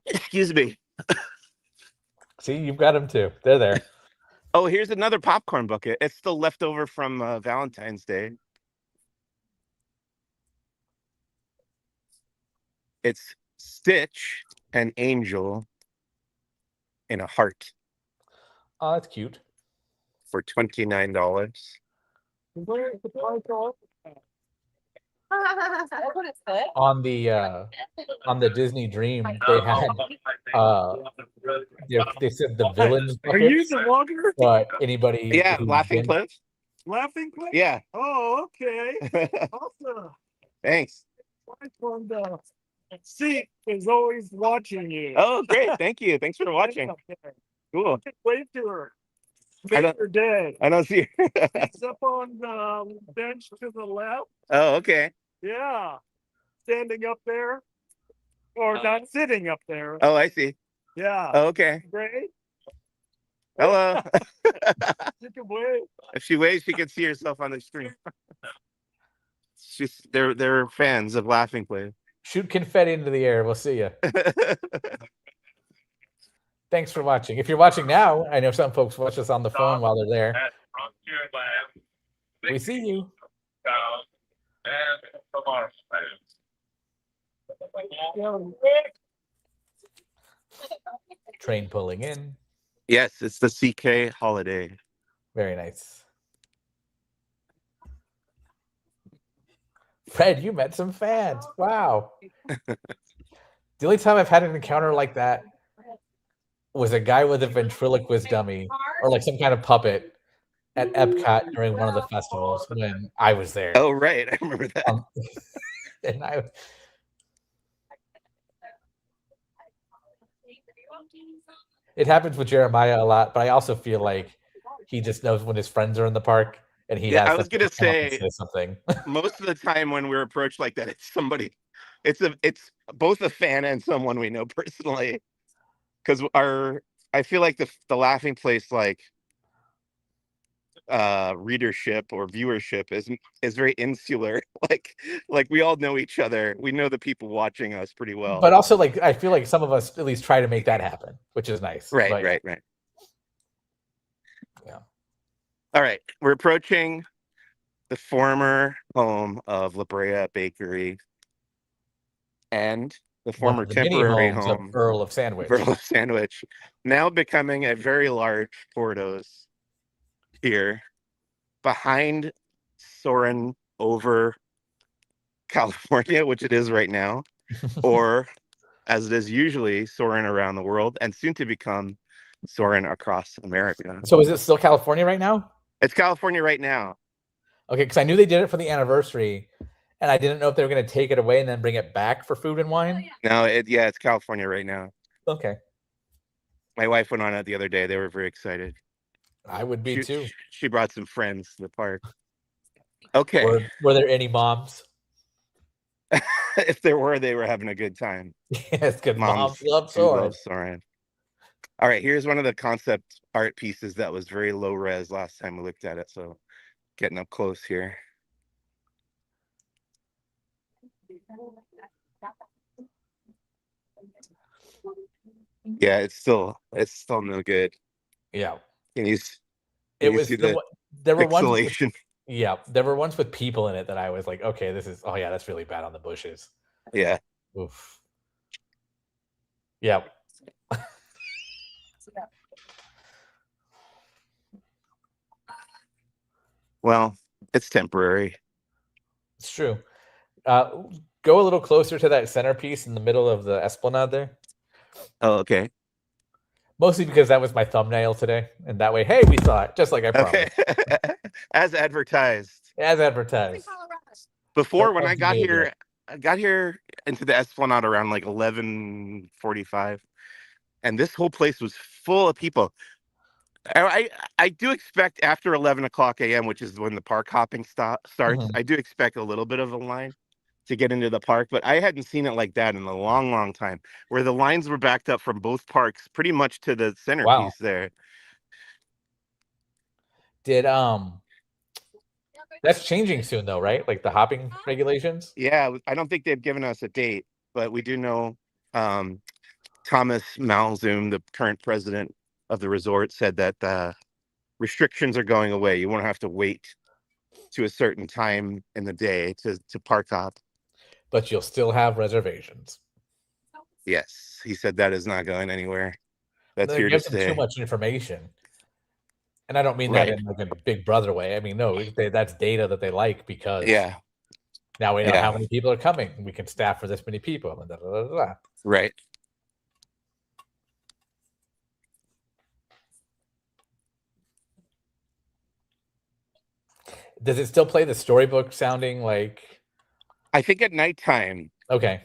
S2: Excuse me.
S1: see, you've got them too. They're there.
S2: Oh, here's another popcorn bucket. It's still left over from Valentine's Day. It's Stitch and Angel in a heart
S1: Oh, that's cute.
S2: for $29.
S4: Where's the price off? That's what it said.
S1: On the Disney Dream, they had they said the villains
S3: Are you
S1: buckets,
S3: the vlogger?
S1: but anybody
S2: Yeah,
S1: who's
S2: Laughing
S1: been-
S2: Cliff.
S3: Laughing Cliff?
S2: Yeah.
S3: Oh, okay. Awesome.
S2: Thanks.
S3: Nice one, Seek is always watching you.
S2: Oh, great. Thank you. Thanks for watching. Cool.
S3: Wave to her.
S2: I
S3: Make
S2: don't-
S3: her dead.
S2: I don't see her.
S3: She's up on the bench to the left.
S2: Oh, okay.
S3: Yeah. Standing up there. Or not sitting up there.
S2: Oh, I see.
S3: Yeah.
S2: Oh, okay.
S3: Great.
S2: Hello.
S3: You can wave.
S2: If she waves, she can see herself on the screen. They're fans of Laughing Cliff.
S1: shoot confetti into the air. We'll see you. Thanks for watching. If you're watching now, I know some folks watch us on the phone while they're there. We see you. Train pulling in.
S2: Yes, it's the CK holiday.
S1: Very nice. Fred, you met some fans. Wow. The only time I've had an encounter like that was a guy with a ventriloquist dummy or like some kind of puppet at Epcot during one of the festivals when I was there.
S2: Oh, right. I remember that.
S1: And it happens with Jeremiah a lot, but I also feel like he just knows when his friends are in the park and he
S2: Yeah,
S1: has
S2: I was
S1: to
S2: gonna
S1: come up and
S2: say-
S1: something.
S2: Most of the time when we're approached like that, it's somebody. It's both a fan and someone we know personally. Because I feel like the Laughing Place readership or viewership is very insular. like we all know each other. We know the people watching us pretty well.
S1: But also, like, I feel like some of us at least try to make that happen, which is nice.
S2: Right.
S1: But, Yeah.
S2: All right, we're approaching the former home of La Brea Bakery and the
S1: one
S2: former
S1: of the mini
S2: temporary
S1: homes
S2: home
S1: of Earl of Sandwich.
S2: Earl of Sandwich, now becoming a very large Portos here behind Soarin' over California, which it is right now, or as it is usually soaring around the world and soon to become soaring across America.
S1: So is it still California right now?
S2: It's California right now.
S1: Okay, because I knew they did it for the anniversary, and I didn't know if they were going to take it away and then bring it back for Food and Wine.
S2: No, it's California right now.
S1: Okay,
S2: My wife went on it the other day. They were very excited.
S1: I would be too.
S2: She brought some friends to the park. Okay.
S1: Were there any moms?
S2: If there were, they were having a good time.
S1: Yes, because moms love
S2: do
S1: Soarin'.
S2: love Soarin'. All right, here's one of the concept art pieces that was very low res last time we looked at it. So getting up close here. Yeah, it's still no good.
S1: Yeah,
S2: Can you
S1: it
S2: you
S1: was.
S2: see the
S1: There were ones.
S2: pixelation?
S1: Yeah, there were ones with people in it that I was like, okay, this is. Oh yeah, that's really bad on the bushes.
S2: Yeah.
S1: Oof. Yeah.
S2: Well, it's temporary.
S1: It's true. Go a little closer to that centerpiece in the middle of the esplanade there.
S2: Oh, okay.
S1: Mostly because that was my thumbnail today, and that way, hey, we saw it, just like I promised,
S2: Okay. As advertised.
S1: as advertised.
S2: Before,
S1: Don't
S2: when I
S1: love
S2: got
S1: you,
S2: here, I got here into the Esplanade around like 11:45, and this whole place was full of people. I do expect after 11 o'clock a.m., which is when the park hopping starts.
S1: Mhm.
S2: I do expect a little bit of a line to get into the park, but I hadn't seen it like that in a long, long time, where the lines were backed up from both parks, pretty much to the centerpiece there.
S1: Did that's changing soon though, right? Like the hopping regulations.
S2: Yeah, I don't think they've given us a date, but we do know Thomas Malzoom, the current president of the resort, said that the restrictions are going away. You won't have to wait to a certain time in the day to park hop.
S1: But you'll still have reservations.
S2: Yes, he said that is not going anywhere. That's
S1: That
S2: here to
S1: gives them too
S2: stay.
S1: much information. And I don't mean that
S2: Right.
S1: in like a big brother way. I mean, no, that's data that they like because
S2: Yeah.
S1: now we know
S2: Yeah.
S1: how many people are coming. We can staff for this many people. And
S2: Right.
S1: Does it still play the storybook sounding like?
S2: I think at nighttime.
S1: Okay.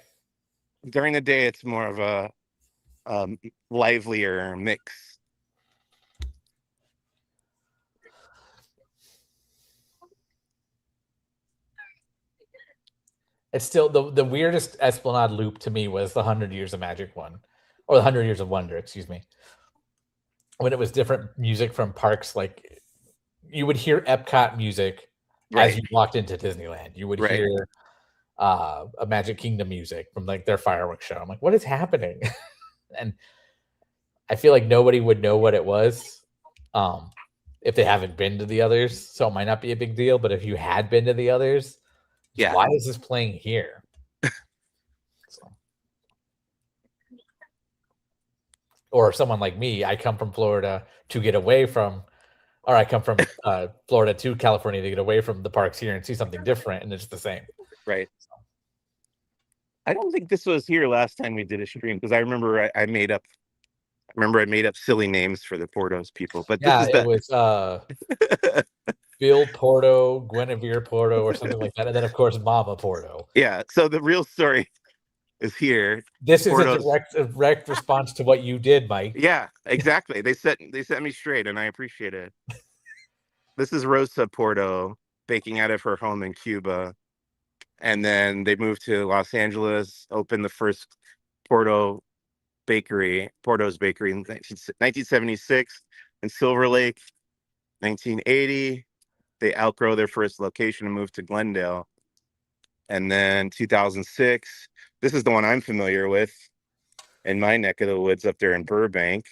S2: During the day, it's more of a livelier mix.
S1: It's still the weirdest Esplanade loop to me was the 100 Years of Magic one, or the 100 Years of Wonder, excuse me. When it was different music from parks, like you would hear Epcot music as you walked into Disneyland. You would hear a Magic Kingdom music from like their fireworks show. I'm like, what is happening? And I feel like nobody would know what it was if they haven't been to the others. So it might not be a big deal. But if you had been to the others, why is this playing here? So. Or someone like me, I come from Florida to get away from, or I come from Florida to California to get away from the parks here and see something different, and it's the same.
S2: Right. I don't think this was here last time we did a stream because I remember I made up silly names for the Portos people, but
S1: yeah, it was Bill Porto, Guinevere Porto, or something like that, and then of course Mama Porto.
S2: Yeah. So the real story is here.
S1: This is a direct response to what you did, Mike.
S2: Yeah, exactly. They set me straight, and I appreciate it. This is Rosa Porto baking out of her home in Cuba, and then they moved to Los Angeles, opened the first Porto's Bakery in 1976 in Silver Lake. 1980, they outgrow their first location and move to Glendale. And then 2006, this is the one I'm familiar with in my neck of the woods up there in Burbank.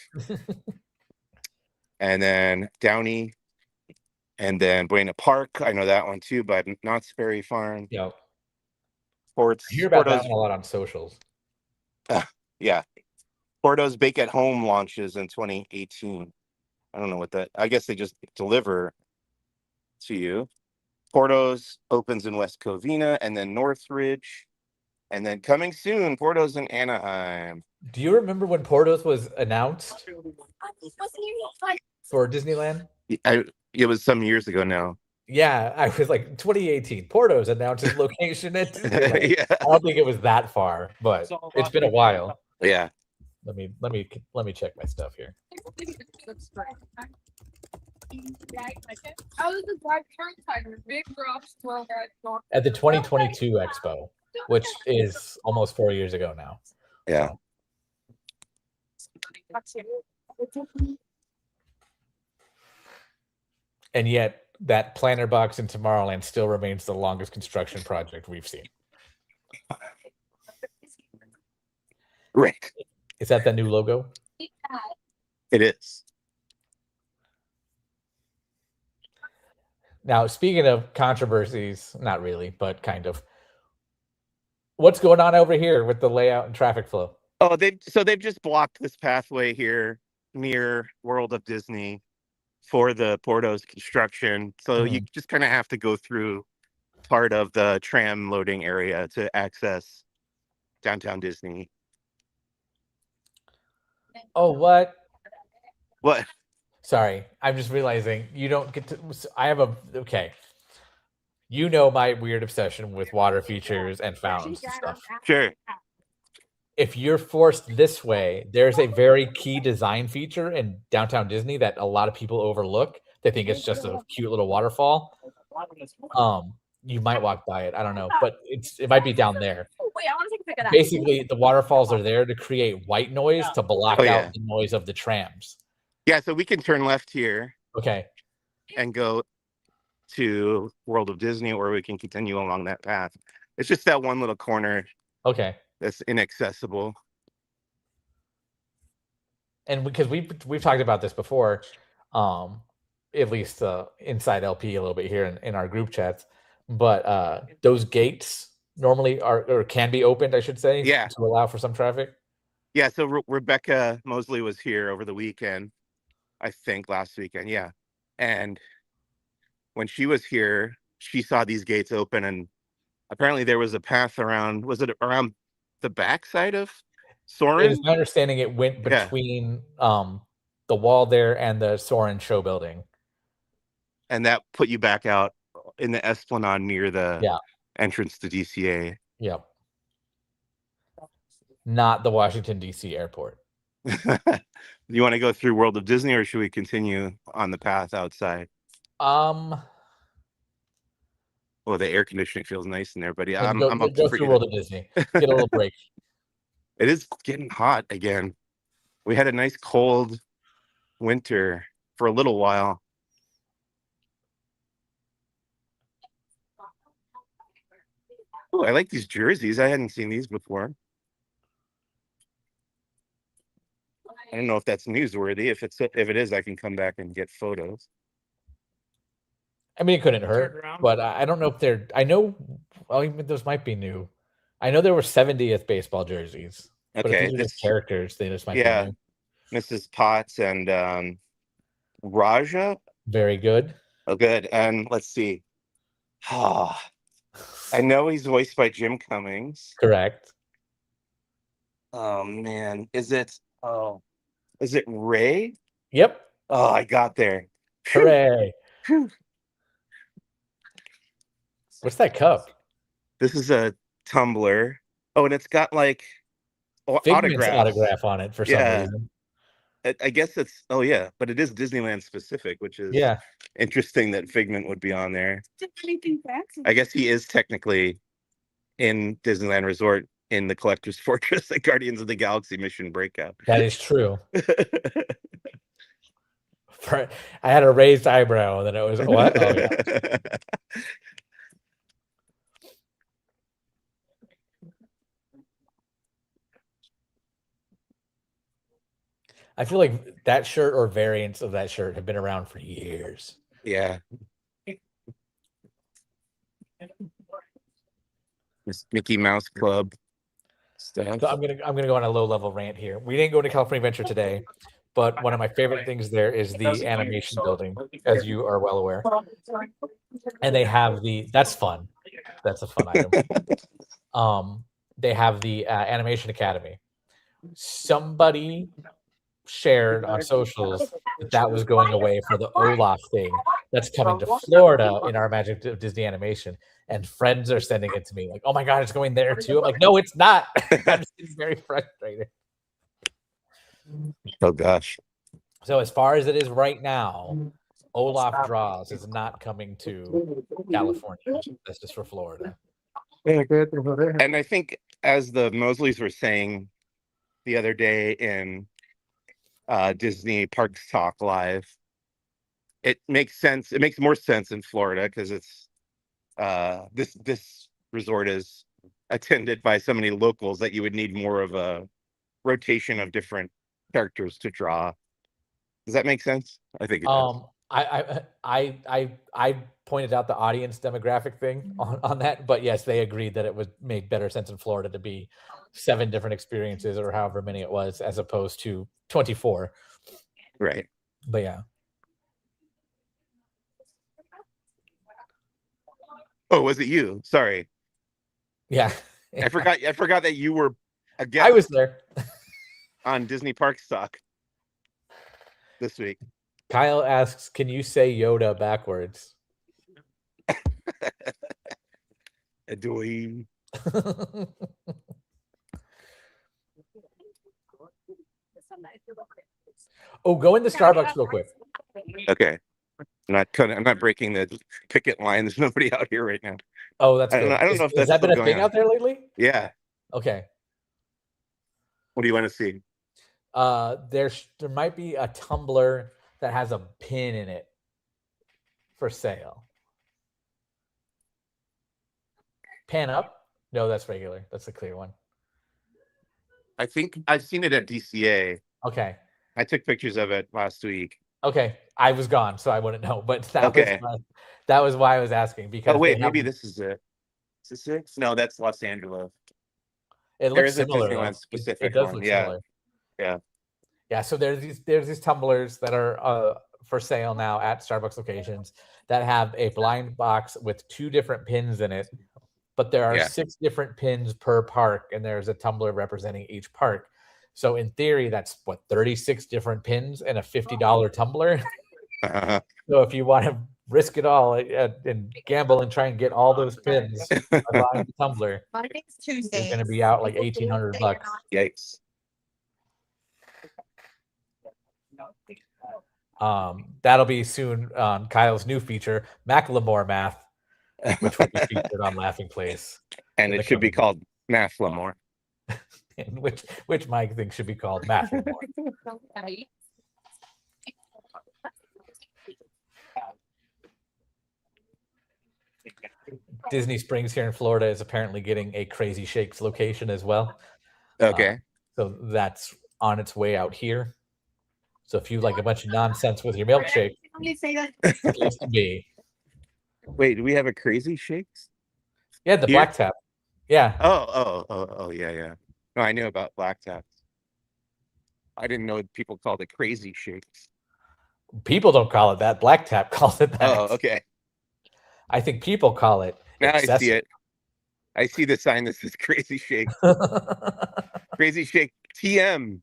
S2: And then Downey, and then Buena Park. I know that one too, but Knott's Berry Farm.
S1: Yeah.
S2: I
S1: hear about that one a lot on socials.
S2: Yeah. Porto's Bake at Home launches in 2018. I don't know what that, I guess they just deliver to you. Porto's opens in West Covina and then Northridge. And then coming soon, Porto's in Anaheim.
S1: Do you remember when Porto's was announced for Disneyland?
S2: It was some years ago now.
S1: Yeah, I was like 2018. Porto's announced its location at Disneyland.
S2: Yeah.
S1: I don't think it was that far, but it's been a while.
S2: Yeah.
S1: Let me check my stuff here. At the 2022 Expo, which is almost 4 years ago now.
S2: Yeah.
S1: And yet that planter box in Tomorrowland still remains the longest construction project we've seen.
S2: Right.
S1: Is that the new logo?
S2: It is.
S1: Now, speaking of controversies, not really, but kind of. What's going on over here with the layout and traffic flow?
S2: Oh, they've just blocked this pathway here near World of Disney for the Porto's construction. So you just kind of have to go through part of the tram loading area to access downtown Disney.
S1: Oh, what?
S2: What?
S1: Sorry, I'm just realizing you don't get to. I have okay. You know my weird obsession with water features and fountains and stuff.
S2: Sure.
S1: if you're forced this way, there's a very key design feature in downtown Disney that a lot of people overlook. They think it's just a cute little waterfall. You might walk by it. I don't know, but it might be down there.
S4: Wait, I want to take a pic of that.
S1: Basically, the waterfalls are there to create white noise to block out the noise of the trams.
S2: Yeah, so we can turn left here
S1: Okay.
S2: and go to World of Disney, or we can continue along that path. It's just that one little corner
S1: Okay.
S2: that's inaccessible.
S1: And because we've talked about this before, at least inside LP a little bit here in our group chats, but those gates normally are or can be opened, I should say,
S2: Yeah,
S1: to allow for some traffic.
S2: Yeah, so Rebecca Mosley was here over the weekend, I think last weekend, yeah. And when she was here, she saw these gates open, and apparently there was a path around, was it around the backside of Soarin'?
S1: It's my understanding it went between the wall there and the Soarin' show building.
S2: And that put you back out in the Esplanade near the entrance to DCA.
S1: Yep. Not the Washington, D.C. airport.
S2: You want to go through World of Disney, or should we continue on the path outside?
S1: Well,
S2: the air conditioning feels nice in there, but yeah, I'm
S1: go
S2: up to
S1: through World of Disney. Get a little break.
S2: It is getting hot again. We had a nice cold winter for a little while. Oh, I like these jerseys. I hadn't seen these before. I don't know if that's newsworthy. If it is, I can come back and get photos.
S1: I mean, it couldn't hurt, but I don't know if they're. I know, well, even those might be new. I know there were 70th baseball jerseys. But if these are just characters, they just might be new.
S2: Mrs. Potts and Raja.
S1: Very good.
S2: Oh, good. And let's see. I know he's voiced by Jim Cummings.
S1: Correct.
S2: Oh man, is it Ray?
S1: Yep.
S2: Oh, I got there.
S1: Hooray. What's that cup?
S2: This is a tumbler. Oh, and it's got like
S1: autograph on it for some reason.
S2: I guess it's but it is Disneyland specific, which is interesting that Figment would be on there. I guess he is technically in Disneyland Resort in the Collector's Fortress at Guardians of the Galaxy Mission Breakout.
S1: That is true. I had a raised eyebrow, and then it was what? Oh, yeah. I feel like that shirt or variants of that shirt have been around for years.
S2: Yeah. This Mickey Mouse Club stuff.
S1: So I'm gonna go on a low level rant here. We didn't go to California Adventure today, but one of my favorite things there is the animation building, as you are well aware. And they have that's fun. That's a fun item. They have the Animation Academy. Somebody shared on socials that was going away for the Olaf thing that's coming to Florida in our Magic of Disney Animation, and friends are sending it to me like, oh my god, it's going there too. I'm like, no, it's not. I'm just very frustrated.
S2: Oh gosh.
S1: So as far as it is right now, Olaf Draws is not coming to California. That's just for Florida.
S2: And I think, as the Mosleys were saying the other day in Disney Parks Talk Live, it makes sense. It makes more sense in Florida because it's this resort is attended by so many locals that you would need more of a rotation of different characters to draw. Does that make sense? I think it does.
S1: I pointed out the audience demographic thing on that, but yes, they agreed that it would make better sense in Florida to be 7 different experiences or however many it was, as opposed to 24.
S2: Right.
S1: But yeah.
S2: Oh, was it you? Sorry.
S1: Yeah.
S2: I forgot that you were a guest.
S1: I was there
S2: on Disney Parks Talk this week.
S1: Kyle asks, can you say Yoda backwards?
S2: A dweeb.
S1: Oh, go into Starbucks real quick.
S2: Okay. I'm not breaking the picket line. There's nobody out here right now.
S1: Oh, that's
S2: I
S1: good.
S2: don't know if
S1: Has
S2: that's
S1: that been
S2: still
S1: a
S2: going
S1: thing
S2: on.
S1: out there lately?
S2: Yeah.
S1: Okay.
S2: What do you want to see?
S1: There might be a tumbler that has a pin in it for sale. Pan up? No, that's regular. That's the clear one.
S2: I think I've seen it at DCA.
S1: Okay.
S2: I took pictures of it last week.
S1: Okay. I was gone, so I wouldn't know. But
S2: Okay.
S1: that was why I was asking. Because
S2: Oh wait, maybe this is it. Is this it? No, that's Los Angeles.
S1: it
S2: There
S1: looks
S2: is a
S1: similar.
S2: Disneyland
S1: Though.
S2: specific
S1: It does
S2: one.
S1: look
S2: Yeah.
S1: similar.
S2: Yeah.
S1: Yeah. So there's these tumblers that are for sale now at Starbucks locations that have a blind box with 2 different pins in it. But there are 6 different pins per park, and there's a tumbler representing each park. So in theory, that's 36 different pins and a $50 tumbler. So if you want to risk it all and gamble and try and get all those pins by buying the tumbler, you're going to be out like $1,800.
S2: Yikes.
S1: That'll be soon on Kyle's new feature, Macklemore Math, which will be featured on Laughing Place.
S2: And it should be called Mathlemore.
S1: And which Mike thinks should be called Mathlemore. Disney Springs here in Florida is apparently getting a Crazy Shakes location as well.
S2: Okay.
S1: So that's on its way out here. So if you like a bunch of nonsense with your milkshake, it used to be.
S2: Wait, do we have a Crazy Shakes?
S1: Yeah, the Black Tap. Yeah.
S2: Oh, yeah. No, I knew about Black Taps. I didn't know people called it Crazy Shakes.
S1: People don't call it that. Black Tap calls it that.
S2: Oh, okay.
S1: I think people call it.
S2: Now
S1: excessive.
S2: I see it. I see the sign that says Crazy Shake. Crazy Shake TM.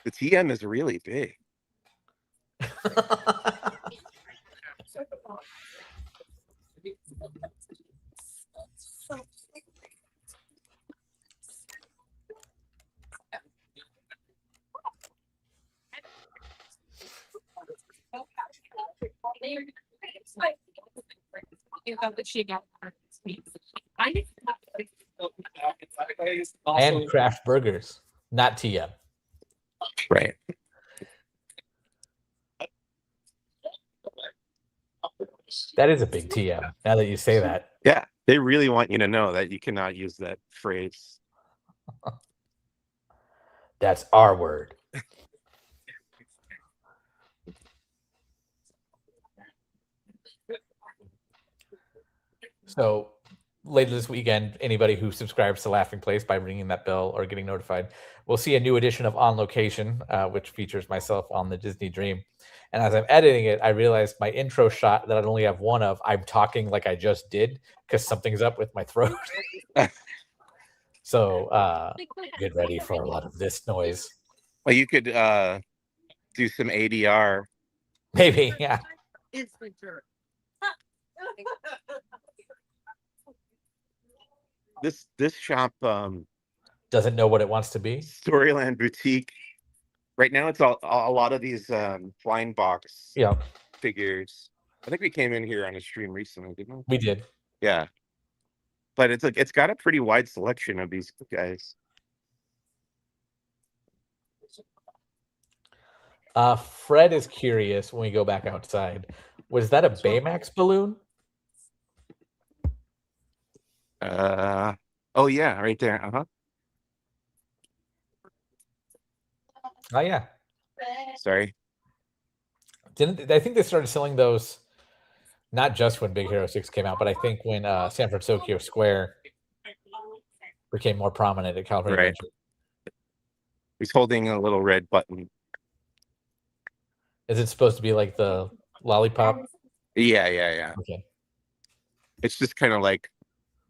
S2: The TM is really big.
S1: And craft burgers, not TM.
S2: Right.
S1: That is a big TM. Now that you say that.
S2: Yeah, they really want you to know that you cannot use that phrase.
S1: That's our word. So later this weekend, anybody who subscribes to Laughing Place by ringing that bell or getting notified will see a new edition of On Location, which features myself on the Disney Dream. And as I'm editing it, I realized my intro shot that I only have one of, I'm talking like I just did because something's up with my throat. So get ready for a lot of this noise.
S2: Well, you could do some ADR.
S1: Maybe, yeah.
S2: This shop
S1: Doesn't know what it wants to be.
S2: Storyland Boutique. Right now, it's a lot of these blind box figures. I think we came in here on a stream recently, didn't we?
S1: We did.
S2: Yeah, but it's got a pretty wide selection of these guys.
S1: Fred is curious when we go back outside. Was that a Baymax balloon?
S2: Oh yeah, right there.
S1: Oh yeah.
S2: Sorry.
S1: I think they started selling those not just when Big Hero 6 came out, but I think when San Francisco Square became more prominent at California Adventure.
S2: He's holding a little red button.
S1: Is it supposed to be like the lollipop?
S2: Yeah.
S1: Okay.
S2: It's just kind of like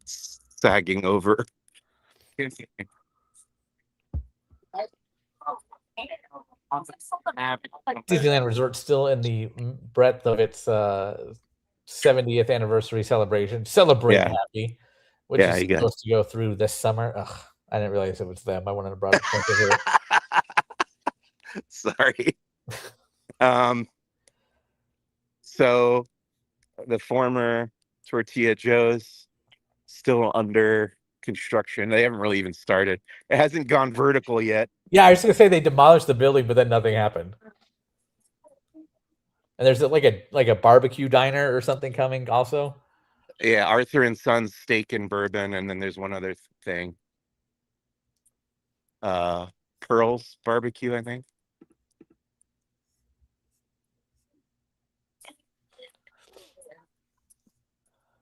S2: sagging over.
S1: Disneyland Resort still in the breadth of its 70th anniversary celebration. Celebrate Happy, which is supposed to go through this summer. Ugh, I didn't realize it was them. I wanted to brought it.
S2: Sorry. So the former Tortilla Joe's still under construction. They haven't really even started. It hasn't gone vertical yet.
S1: Yeah, I was gonna say they demolished the building, but then nothing happened. And there's like a barbecue diner or something coming also.
S2: Yeah, Arthur and Sons Steak and Bourbon, and then there's one other thing. Pearl's Barbecue, I think.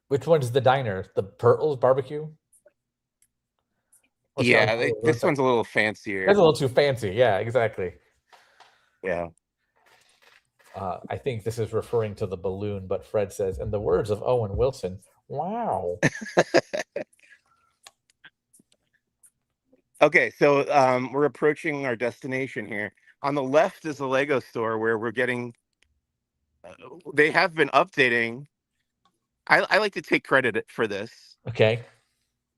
S1: Which one's the diner? The Pearl's Barbecue? Or
S2: Yeah,
S1: sorry,
S2: this one's a little fancier.
S1: that's a little too fancy. Yeah, exactly.
S2: Yeah.
S1: I think this is referring to the balloon, but Fred says, in the words of Owen Wilson, wow.
S2: Okay, so we're approaching our destination here. On the left is the Lego store where we're getting. They have been updating. I like to take credit for this
S1: Okay.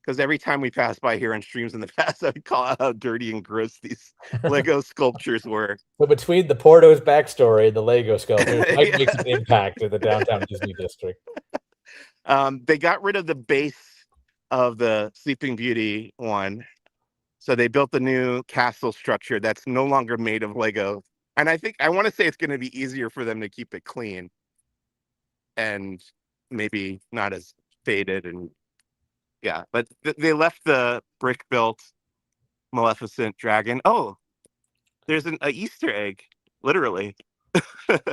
S2: because every time we pass by here on streams in the past, I would call out how dirty and gross these Lego sculptures were.
S1: So between the Porto's backstory and the Lego sculptures, Mike
S2: Yeah.
S1: makes an impact in the downtown Disney district.
S2: They got rid of the base of the Sleeping Beauty one. So they built the new castle structure that's no longer made of Lego. And I want to say it's going to be easier for them to keep it clean and maybe not as faded. And yeah, but they left the brick built Maleficent dragon. Oh, there's an Easter egg, literally.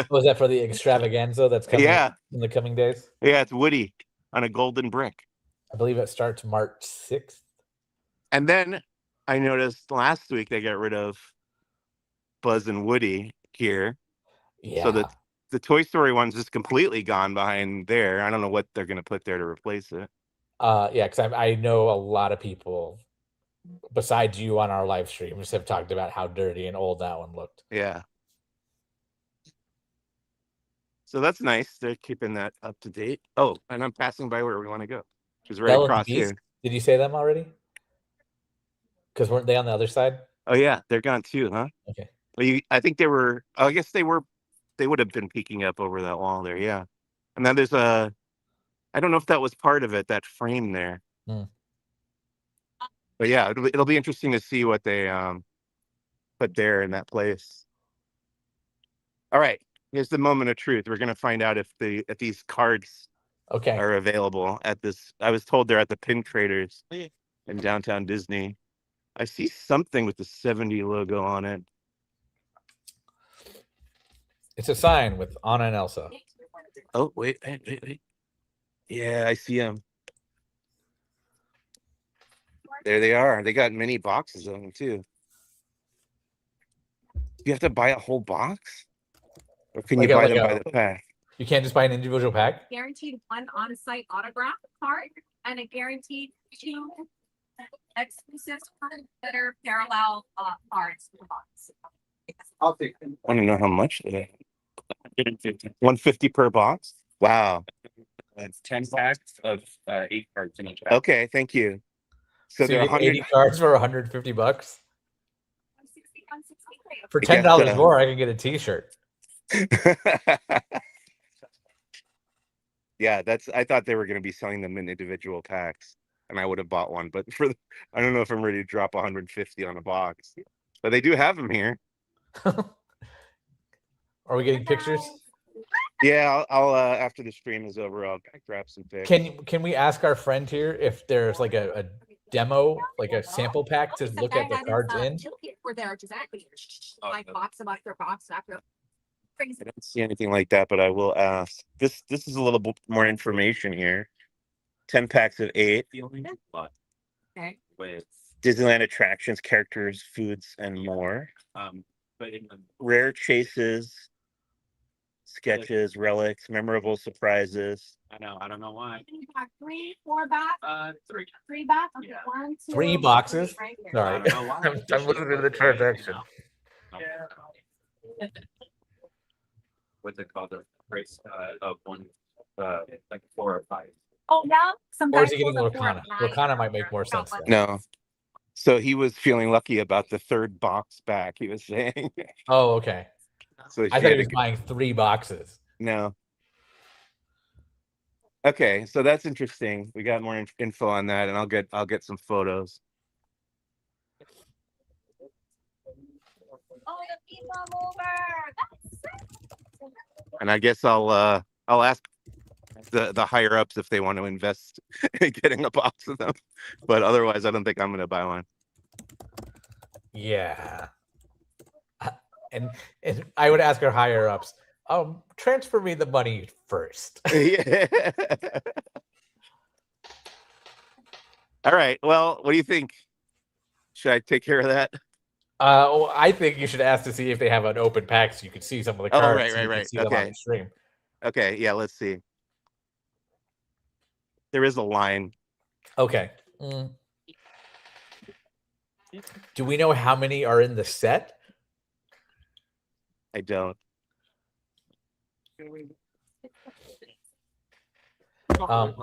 S1: Was that for the extravaganza that's coming
S2: Yeah.
S1: in the coming days?
S2: Yeah, it's Woody on a golden brick.
S1: I believe it starts March 6th.
S2: And then I noticed last week they got rid of Buzz and Woody here.
S1: Yeah.
S2: So that the Toy Story one's just completely gone behind there. I don't know what they're going to put there to replace it.
S1: Yeah, because I know a lot of people besides you on our live streams have talked about how dirty and old that one looked.
S2: Yeah. So that's nice. They're keeping that up to date. Oh, and I'm passing by where we want to go, which is right
S1: Belle and the
S2: across
S1: Beast?
S2: here.
S1: Did you say them already? Because weren't they on the other side?
S2: Oh yeah, they're gone too, huh?
S1: Okay.
S2: Well, I think they were. I guess they were. They would have been peeking up over that wall there. Yeah. And then there's a. I don't know if that was part of it. That frame there.
S1: Hmm.
S2: But yeah, it'll be interesting to see what they put there in that place. All right, here's the moment of truth. We're gonna find out if these cards
S1: Okay.
S2: are available at this. I was told they're at the Pin Traders in downtown Disney. I see something with the 70 logo on it.
S1: It's a sign with Anna and Elsa.
S2: Oh wait. Yeah, I see them. There they are. They got many boxes of them too. You have to buy a whole box, or can you buy them by the pack?
S1: You can't just buy an individual pack?
S5: Guaranteed one on-site autograph card and a guaranteed 2 exclusive that are parallel cards for the box.
S3: I'll take them.
S2: I want to know how much they. 150 per box. Wow.
S3: It's 10 packs of 8 cards in each pack.
S2: Okay, thank you. So they're
S1: you get 80
S2: 100
S1: cards for $150. For
S2: I guess,
S1: $10 more, I can get a T-shirt.
S2: Yeah, I thought they were going to be selling them in individual packs, and I would have bought one. But I don't know if I'm ready to drop 150 on a box. But they do have them here.
S1: Are we getting pictures?
S2: Yeah, I'll after the stream is over, I'll grab some pics.
S1: Can we ask our friend here if there's like a demo, like a sample pack to look at the cards in?
S5: For their exactly like box after box after.
S2: I don't see anything like that, but I will ask. This is a little bit more information here. 10 packs of 8.
S5: Okay.
S3: With
S2: Disneyland attractions, characters, foods, and more.
S3: but in the
S2: Rare chases, sketches, relics, memorable surprises.
S3: I don't know why.
S5: You got 3, 4 back,
S3: 3.
S5: 3 back. Okay,
S3: Yeah.
S5: 1, 2,
S1: 3 boxes?
S5: right here.
S1: All
S3: I
S1: right.
S3: don't know why.
S1: I'm looking at the transaction.
S3: What's it called? The price of one, like 4 or 5.
S5: Oh yeah.
S1: Or is he getting Lorcana? Lorcana might make more sense then.
S2: No. So he was feeling lucky about the third box back. He was saying.
S1: Oh, okay.
S2: So
S1: I thought he was buying 3 boxes.
S2: No. Okay, so that's interesting. We got more info on that, and I'll get some photos.
S5: Oh, the people mover. That's sick.
S2: And I guess I'll ask the higher ups if they want to invest in getting a box of them. But otherwise, I don't think I'm gonna buy one.
S1: Yeah. And I would ask our higher ups, transfer me the money first.
S2: Yeah. All right. Well, what do you think? Should I take care of that?
S1: I think you should ask to see if they have an open pack so you can see some of the cards.
S2: Right.
S1: So you can see them on the stream.
S2: Okay. Yeah. Let's see. There is a line.
S1: Okay. Do we know how many are in the set?
S2: I don't.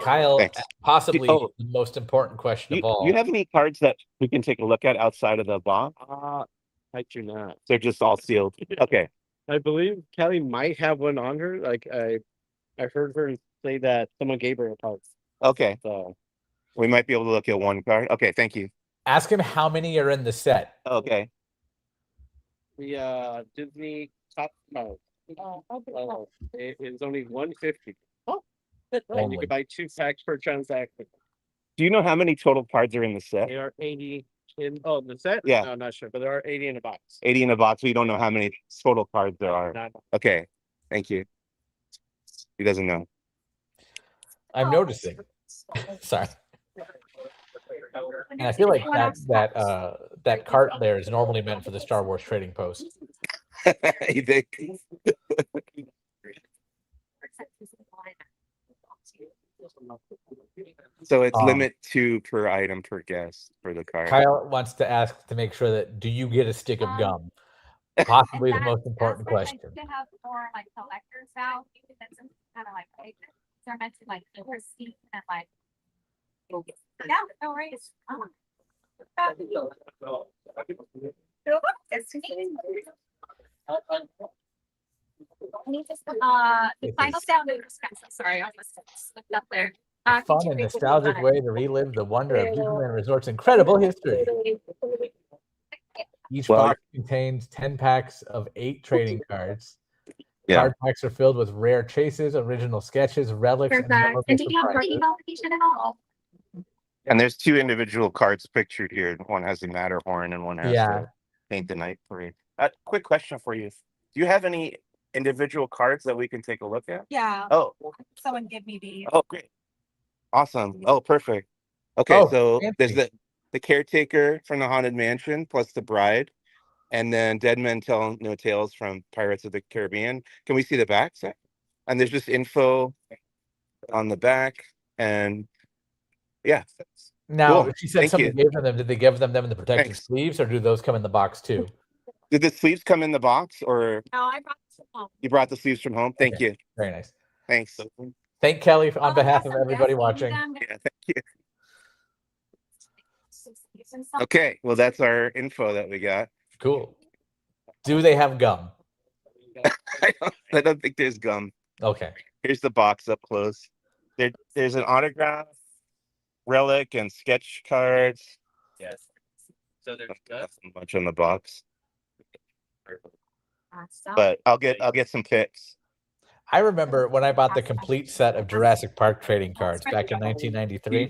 S1: Kyle,
S2: Thanks.
S1: possibly the most important question of all.
S2: Do you have any cards that we can take a look at outside of the box? I do not. They're just all sealed. Okay.
S6: I believe Kelly might have one on her. Like I heard her say that someone gave her a card.
S2: Okay.
S6: So
S2: We might be able to look at one card. Okay. Thank you.
S1: Ask him how many are in the set.
S2: Okay.
S6: the Disney top card. It is only $150. Oh, and you
S1: Only.
S6: can buy 2 packs per transaction.
S2: Do you know how many total cards are in the set?
S6: There are 80 in the set.
S2: Yeah.
S6: No, I'm not sure, but there are 80 in a box.
S2: 80 in a box. We don't know how many total cards there are.
S6: Not-
S2: Okay. Thank you. He doesn't know.
S1: I'm noticing. Sorry. And I feel like that cart there is normally meant for the Star Wars trading post.
S2: You think? So it's limit 2 per item per guest for the card.
S1: Kyle wants to ask to make sure that do you get a stick of gum? Possibly the most important question.
S5: To have more like collectors now, that's kind of like they're meant to like oversee and like. Yeah, no worries. The final sound of sorry, I was slipped up there.
S1: Fun and nostalgic way to relive the wonder of Disneyland Resort's incredible history. Each box contains 10 packs of 8 trading cards.
S2: Yeah.
S1: Card packs are filled with rare chases, original sketches, relics, and memorable
S5: And do you have your
S1: surprises.
S5: email location at all?
S2: And there's 2 individual cards pictured here. One has the Matterhorn and one has the Paint the Night Parade. Quick question for you. Do you have any individual cards that we can take a look at?
S5: Yeah.
S2: Oh,
S5: Someone give me the.
S2: oh, great. Awesome. Oh, perfect. Okay,
S1: Oh,
S2: so
S1: fancy.
S2: there's the caretaker from the Haunted Mansion plus the bride, and then Dead Men Tell No Tales from Pirates of the Caribbean. Can we see the back set? And there's just info on the back, and yeah.
S1: Now,
S2: Cool.
S1: she said
S2: Thank
S1: somebody
S2: you.
S1: gave them. Did they give them in the protective
S2: Thanks.
S1: sleeves, or do those come in the box too?
S2: Did the sleeves come in the box, or
S5: No, I brought some home.
S2: you brought the sleeves from home? Thank
S1: Okay.
S2: you.
S1: Very nice.
S2: Thanks.
S1: Thank Kelly on
S5: Oh,
S1: behalf of
S5: awesome.
S1: everybody
S5: Yes,
S1: watching.
S5: thank you.
S2: Yeah, thank you. Okay, well, that's our info that we got.
S1: Cool. Do they have gum?
S2: I don't think there's gum.
S1: Okay.
S2: Here's the box up close. There's an autograph, relic, and sketch cards.
S6: Yes. So there's
S2: Nothing much on the box,
S5: Awesome.
S2: but I'll get some pics.
S1: I remember when I bought the complete set of Jurassic Park trading cards back in 1993,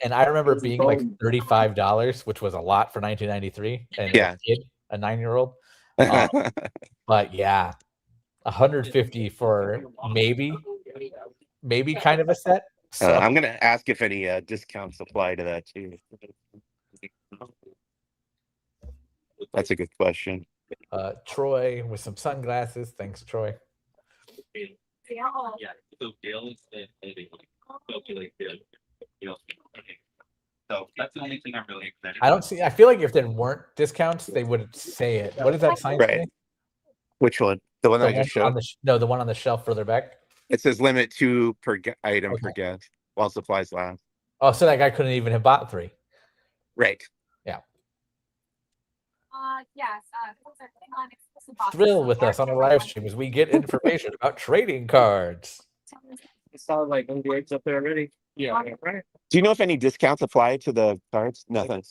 S1: and I remember it being like $35, which was a lot for 1993, and
S2: Yeah.
S1: a kid, a 9-year-old. But yeah, 150 for maybe kind of a set. So
S2: I'm gonna ask if any discounts apply to that too. That's a good question.
S1: Troy with some sunglasses. Thanks, Troy.
S5: Yeah.
S6: So Dale is calculate Dale. Okay. So that's the only thing I'm really excited
S1: I don't see. I feel like if there weren't discounts, they would say it. What does that sign
S2: Right.
S1: say?
S2: Which one? The one
S1: The
S2: that I just
S1: one on
S2: showed?
S1: the the one on the shelf further back.
S2: It says limit 2 per item per
S1: Okay.
S2: guest while supplies last.
S1: Oh, so that guy couldn't even have bought 3.
S2: Right.
S1: Yeah.
S5: Yes, those are exclusive boxes.
S1: Thrill with us on a live stream as we get information about trading cards.
S4: I saw like NDAs up there already. Yeah, right.
S2: Do you know if any discounts apply to the cards? Nothing.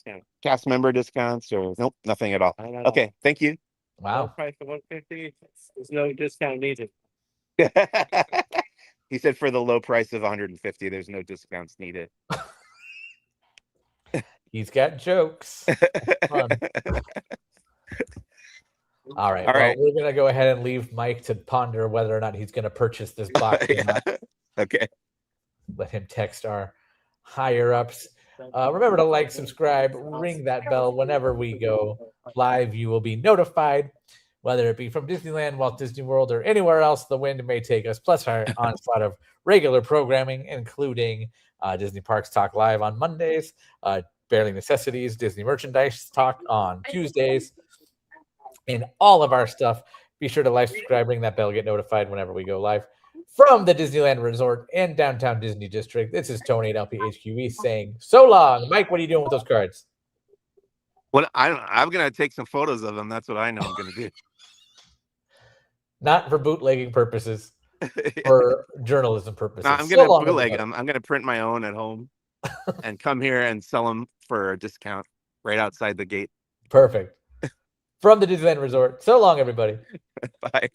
S2: Cast member discounts or nope, nothing at all. Okay, thank you.
S1: Wow.
S4: Price of 150. There's no discount needed.
S2: He said for the low price of 150, there's no discounts needed.
S1: He's got jokes. Fun. All right.
S2: All right.
S1: We're going to go ahead and leave Mike to ponder whether or not he's going to purchase this box or not.
S2: Okay.
S1: Let him text our higher ups. Remember to like, subscribe, ring that bell whenever we go live. You will be notified, whether it be from Disneyland, Walt Disney World, or anywhere else the wind may take us, plus our onslaught of regular programming, including Disney Parks Talk Live on Mondays, Barely Necessities, Disney Merchandise Talk on Tuesdays, and all of our stuff. Be sure to like, subscribe, ring that bell, get notified whenever we go live. From the Disneyland Resort and downtown Disney District, this is Tony at LPHQE saying so long. Mike, what are you doing with those cards?
S2: Well, I'm going to take some photos of them. That's what I know I'm going to do.
S1: Not for bootlegging purposes, for journalism purposes.
S2: No, I'm going to bootleg them. I'm going to print my own at home and come here and sell them for a discount right outside the gate.
S1: Perfect. From the Disneyland Resort. So long, everybody.
S2: Bye.